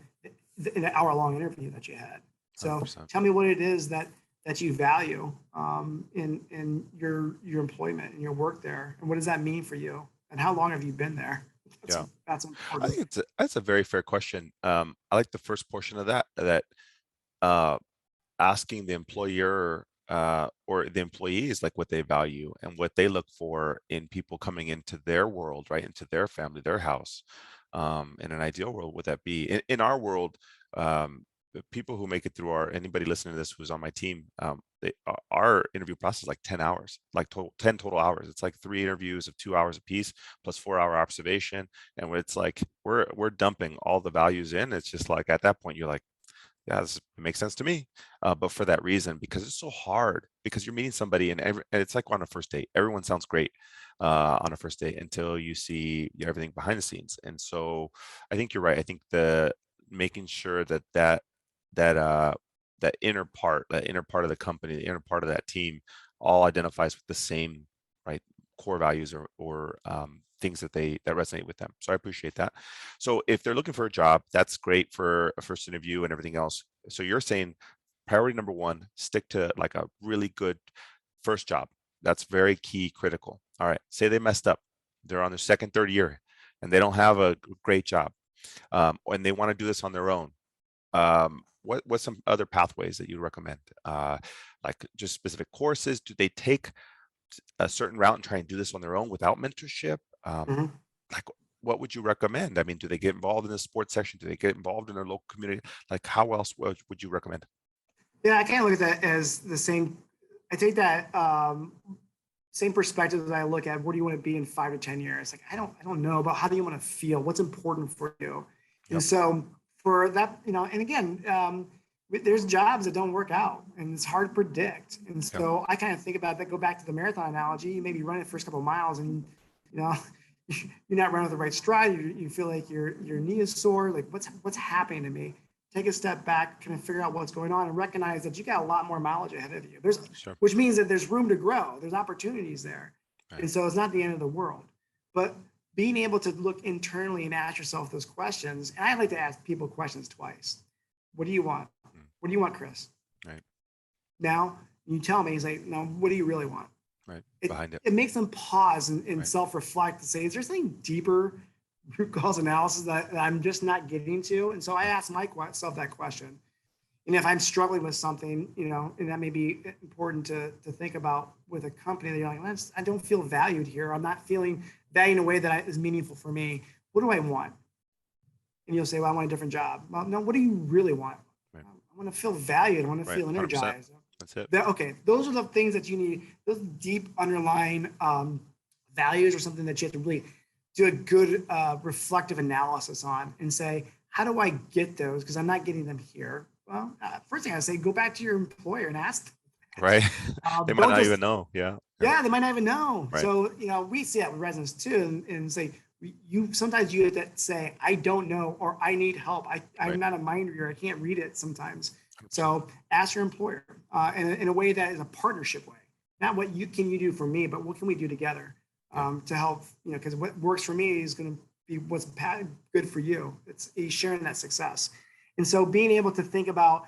an hour-long interview that you had. So 100%. tell me what it is that you value in your employment and your work there, and what does that mean for you, and how long have you been there? Yeah. That's I important. think that's a very fair question. I like the first portion of that uh, asking the employer or the employees like what they value and what they look for in people coming into their world, right, into their family, their house. In an ideal world, would that be in our world? The people who make it through anybody listening to this who's on my team, our interview process is like 10 hours, like 10 total hours. It's like 3 interviews of 2 hours apiece plus 4 hour observation. And when it's like we're dumping all the values in, it's just like at that point you're like, yeah, this makes sense to me. But for that reason, because it's so hard, because you're meeting somebody and it's like on a first date. Everyone sounds great on a first date until you see everything behind the scenes. And so I think you're right. I think the making sure that that inner part of the company, the inner part of that team all identifies with the same, right, core values or things that resonate with them. So I appreciate that. So if they're looking for a job, that's great for a first interview and everything else. So you're saying priority number one, stick to like a really good first job. That's very key, critical. All right. Say they messed up. They're on their second, third year and they don't have a great job. And they want to do this on their own. What's some other pathways that you recommend? Like just specific courses? Do they take a certain route and try and do this on their own without mentorship? Mhm. Like, what would you recommend? I mean, do they get involved in the sports section? Do they get involved in their local community? Like, how else would you recommend? Yeah, I kind of look at that as the same. I take that same perspective as I look at what do you want to be in 5 to 10 years. Like I don't know, but how do you want to feel? What's important for you? And Yep. so for that, and again, there's jobs that don't work out, and it's hard to predict. And Yep. so I kind of think about that. Go back to the marathon analogy. You maybe run it the first couple of miles, and you're not running with the right stride. You feel like your knee is sore. Like what's happening to me? Take a step back, kind of figure out what's going on, and recognize that you got a lot more mileage ahead of you. Sure. Which means that there's room to grow. There's opportunities there, Right. and so it's not the end of the world. But being able to look internally and ask yourself those questions, and I like to ask people questions twice. What do you want? What do you want, Chris? Right. Now you tell me. He's like, now, what do you really want? Right. Behind it. It makes them pause and Right. self-reflect to say, is there something deeper, root cause analysis that I'm just not getting to? And so I ask myself that question. And if I'm struggling with something, and that may be important to think about with a company that you're like, I don't feel valued here. I'm not feeling valued in a way that is meaningful for me. What do I want? And you'll say, well, I want a different job. Well, no, what do you really want? Right. I want to feel valued. I want to feel 100%. energized. That's it. Okay, those are the things that you need. Those deep underlying values are something that you have to really do a good reflective analysis on and say, how do I get those? Because I'm not getting them here. Well, first thing I say, go back to your employer and ask them. Right. They might not even know. Yeah. Yeah, they might not even know. Right. So, we see that with residents too, and say, sometimes you have to say, I don't know, or I need help. I'm Right. not a mind reader. I can't read it sometimes. So ask your employer in a way that is a partnership way. Not what can you do for me, but what can we do together to help, because what works for me is going to be what's good for you. It's sharing that success. And so being able to think about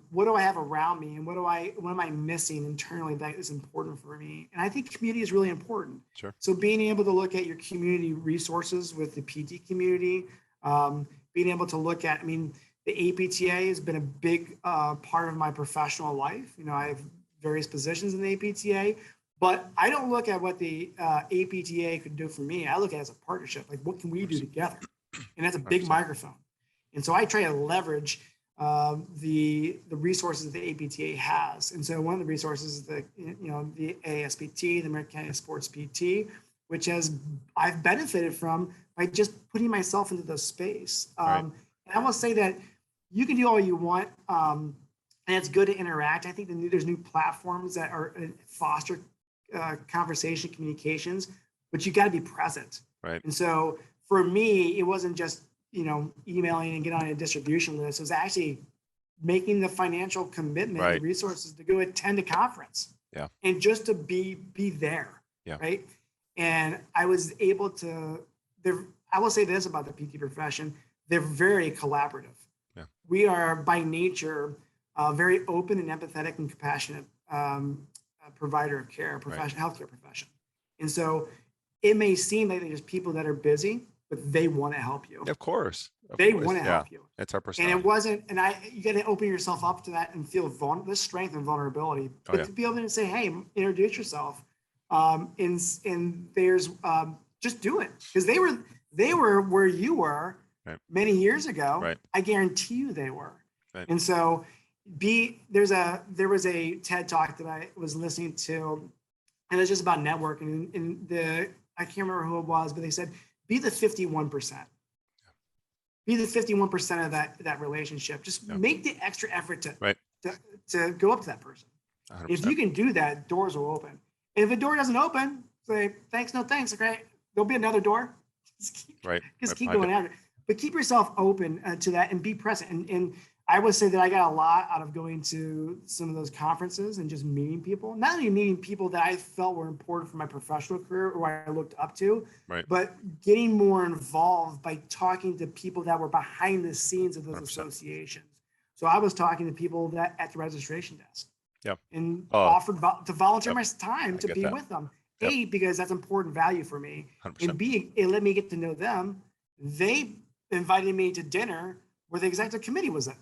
what do I have around me and what am I missing internally that is important for me? And I think community is really important. Sure. So being able to look at your community resources with the PT community, being able to look at, the APTA has been a big part of my professional life. I have various positions in the APTA, but I don't look at what the APTA could do for me. I look at it as a partnership. Like, what can we do together? And that's a big 100%. microphone. And so I try to leverage the resources that the APTA has. And so one of the resources is the ASPT, the American County Sports PT, which I've benefited from by just putting myself into the space. Right. And I will say that you can do all you want, and it's good to interact. I think there's new platforms that are foster conversation, communications, but you got to be present. Right. And so for me, it wasn't just emailing and get on a distribution list. It was actually making the financial commitment, Right. the resources to go attend a conference. Yeah. And just to be there. Yeah. Right. And I was able to. I will say this about the PT profession: they're very collaborative. Yeah. We are by nature very open and empathetic and compassionate provider of care, profession, Right. healthcare profession. And so it may seem like there's people that are busy, but they want to help you. Of course. They want to help you. It's our And personality. it wasn't, you got to open yourself up to that and feel this strength and vulnerability, but to be able to say, hey, introduce yourself. And there's just do it, because they were where you were right. many years ago. Right. I guarantee you they were. Right. And so there was a TED talk that I was listening to, and it's just about networking. And I can't remember who it was, but they said, be the 51%. Be the 51% of that relationship. Just make the extra effort to go up to that person. 100%. If you can do that, doors will open. And if a door doesn't open, say thanks, no thanks. Okay, there'll be another door. Just keep going after it. But keep yourself open to that and be present. And I would say that I got a lot out of going to some of those conferences and just meeting people, not only meeting people that I felt were important for my professional career or I looked up to, Right. but getting more involved by talking to people that were behind the scenes of those 100%. associations. So I was talking to people that at the registration desk Yeah. and Oh, offered to volunteer yep. my time I to get be that. with them. Yep. A, because that's important value for me, and 100%. B, it let me get to know them. They invited me to dinner where the executive committee was at.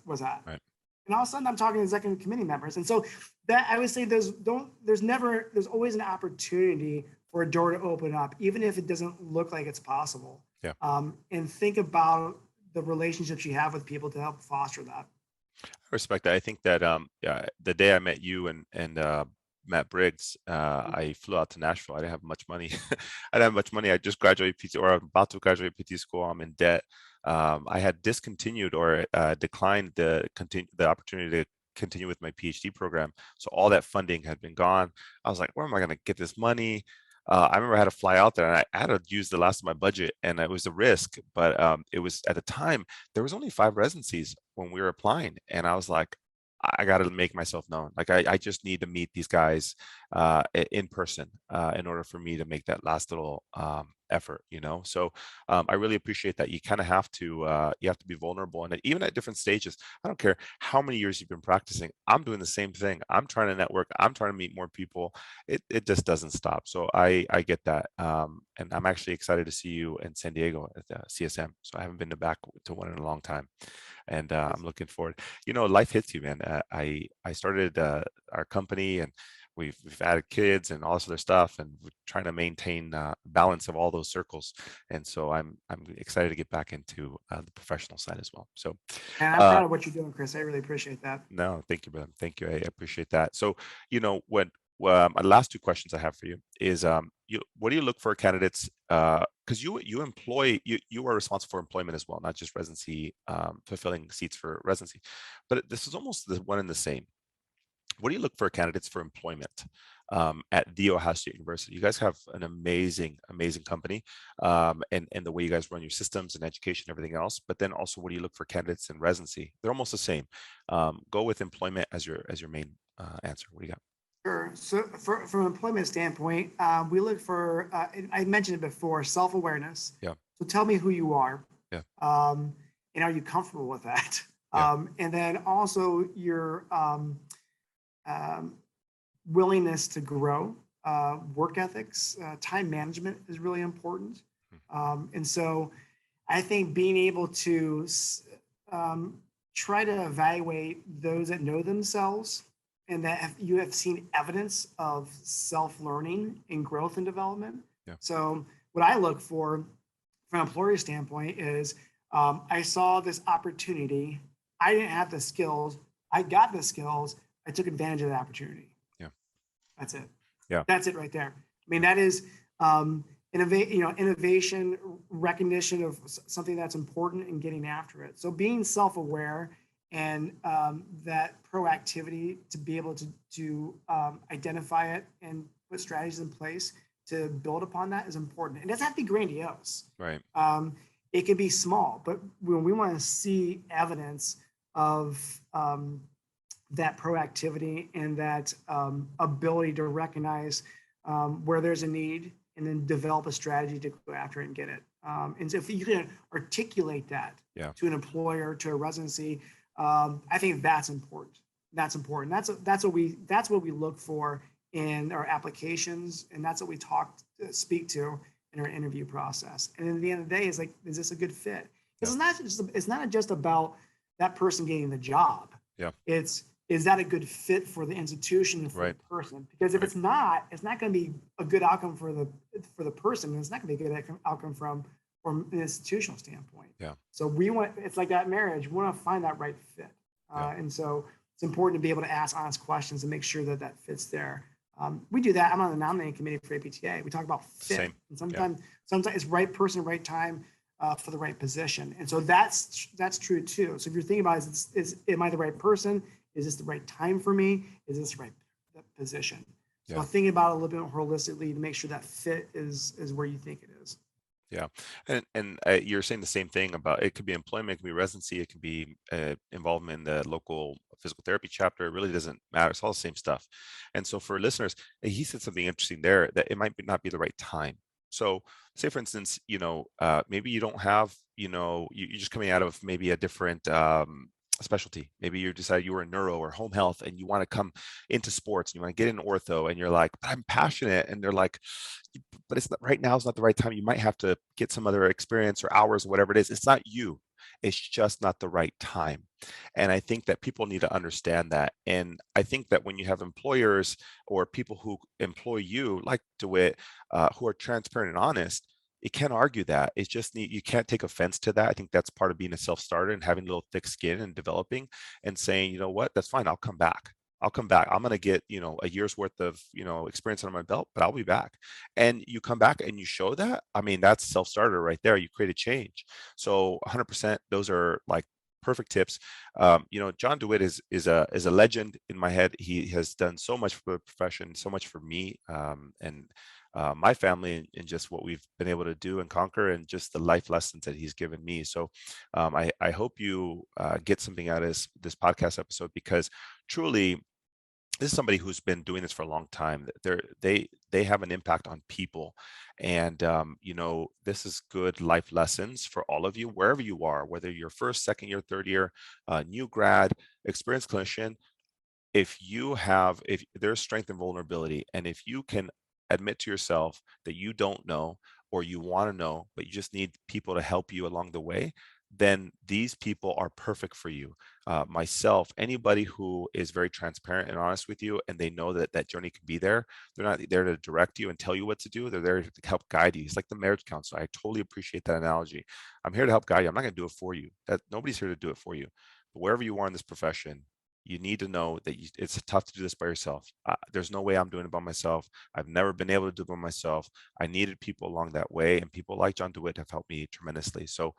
Right. And all of a sudden I'm talking to executive committee members. And so that I would say there's always an opportunity for a door to open up, even if it doesn't look like it's possible. Yeah. And think about the relationships you have with people to help foster that. I respect that. I think that the day I met you and Matt Briggs, I flew out to Nashville. I didn't have much money. I didn't have much money. I just graduated PT, or I'm about to graduate PT school. I'm in debt. I had discontinued or declined the opportunity to continue with my PhD program. So all that funding had been gone. I was like, where am I going to get this money? I remember I had to fly out there and I had to use the last of my budget, and it was a risk. But it was at the time there was only 5 residencies when we were applying, and I was like, I got to make myself known. Like I just need to meet these guys in person in order for me to make that last little effort, you know. So I really appreciate that. You kind of have to be vulnerable, and even at different stages. I don't care how many years you've been practicing. I'm doing the same thing. I'm trying to network. I'm trying to meet more people. It just doesn't stop. So I get that, and I'm actually excited to see you in San Diego at the CSM. So I haven't been back to one in a long time, and I'm looking forward. You know, life hits you, man. I started our company, and we've added kids and all this other stuff, and we're trying to maintain balance of all those circles. And so I'm excited to get back into the professional side as well. So And I'm uh, proud of what you're doing, Chris. I really appreciate that. no, thank you, brother. Thank you. I appreciate that. So, you know, my last two questions I have for you is, what do you look for candidates? Because you are responsible for employment as well, not just residency, fulfilling seats for residency. But this is almost the one and the same. What do you look for candidates for employment at The Ohio State University? You guys have an amazing, amazing company, and the way you guys run your systems and education, and everything else. But then also, what do you look for candidates in residency? They're almost the same. Go with employment as your main answer. What do you got? Sure. So from an employment standpoint, we look for, I mentioned it before, self-awareness. Yeah, So tell me who you are, yeah, and are you comfortable with that? yeah, And then also your willingness to grow, work ethics, time management is really important. mm, And so I think being able to um, try to evaluate those that know themselves and that you have seen evidence of self-learning and growth and development. yeah, So what I look for from an employer standpoint is I saw this opportunity. I didn't have the skills. I got the skills. I took advantage of the opportunity. yeah, That's it. yeah, That's it right there. I mean, that is innovation, recognition of something that's important and getting after it. So being self-aware and that proactivity to be able to identify it and put strategies in place to build upon that is important. It doesn't have to be grandiose. right, It can be small, but when we want to see evidence of that proactivity and that ability to recognize where there's a need and then develop a strategy to go after it and get it. And so if you can articulate that yeah, to an employer, to a residency, I think that's important. That's important. That's what we look for in our applications, and that's what we speak to in our interview process. And at the end of the day, is like, is this a good fit? yeah, Because it's not just about that person getting the job. yeah, It's, is that a good fit for the institution and for right, the person? Because if right, it's not going to be a good outcome for the person, and it's not going to be a good outcome from an institutional standpoint. yeah, So it's like that marriage. We want to find that right fit, yeah, and so it's important to be able to ask honest questions and make sure that that fits there. We do that. I'm on the nominating committee for APTA. We talk about fit, same, and yeah, sometimes it's right person, right time. For the right position, and so that's true too. So if you're thinking about am I the right person? Is this the right time for me? Is this the right position? So yeah. thinking about it a little bit more holistically to make sure that fit is where you think it is. Yeah, and you're saying the same thing about it could be employment, it could be residency, it can be involvement in the local physical therapy chapter. It really doesn't matter. It's all the same stuff. And so for listeners, he said something interesting there that it might not be the right time. So say for instance, maybe you don't have, you're just coming out of maybe a different specialty. Maybe you decide you were in neuro or home health and you want to come into sports and you want to get in ortho and you're like, but I'm passionate. And they're like, but it's not, right now is not the right time. You might have to get some other experience or hours or whatever it is. It's not you. It's just not the right time. And I think that people need to understand that. And I think that when you have employers or people who employ you, like DeWitt, who are transparent and honest, you can't argue that. It's just you can't take offense to that. I think that's part of being a self-starter and having a little thick skin and developing and saying, you know what, that's fine. I'll come back. I'll come back. I'm going to get, a year's worth of, experience under my belt, but I'll be back. And you come back and you show that. I mean, that's self-starter right there. You create a change. So 100%, those are like perfect tips. John DeWitt is a legend in my head. He has done so much for the profession, so much for me, and my family, and just what we've been able to do and conquer, and just the life lessons that he's given me. So I hope you get something out of this podcast episode, because truly this is somebody who's been doing this for a long time. They have an impact on people, and this is good life lessons for all of you, wherever you are, whether you're first, second year, third year, new grad, experienced clinician. If there's strength and vulnerability, and if you can admit to yourself that you don't know or you want to know, but you just need people to help you along the way, then these people are perfect for you. Myself, anybody who is very transparent and honest with you, and they know that that journey can be there. They're not there to direct you and tell you what to do. They're there to help guide you. It's like the marriage counselor. I totally appreciate that analogy. I'm here to help guide you. I'm not going to do it for you. That nobody's here to do it for you. But wherever you are in this profession, you need to know that it's tough to do this by yourself. There's no way I'm doing it by myself. I've never been able to do it by myself. I needed people along that way, and people like John DeWitt have helped me tremendously. So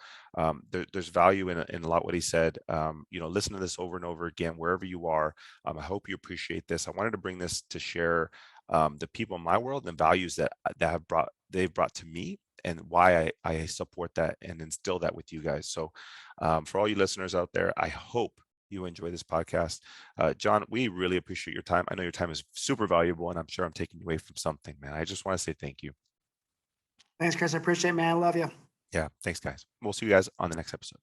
there's value in a lot what he said. Listen to this over and over again, wherever you are. I hope you appreciate this. I wanted to bring this to share the people in my world and values they've brought to me, and why I support that and instill that with you guys. So for all you listeners out there, I hope you enjoy this podcast. John, we really appreciate your time. I know your time is super valuable, and I'm sure I'm taking you away from something, man. I just want to say thank you. Thanks, Chris. I appreciate it, man. I love you. Yeah, thanks, guys. We'll see you guys on the next episode.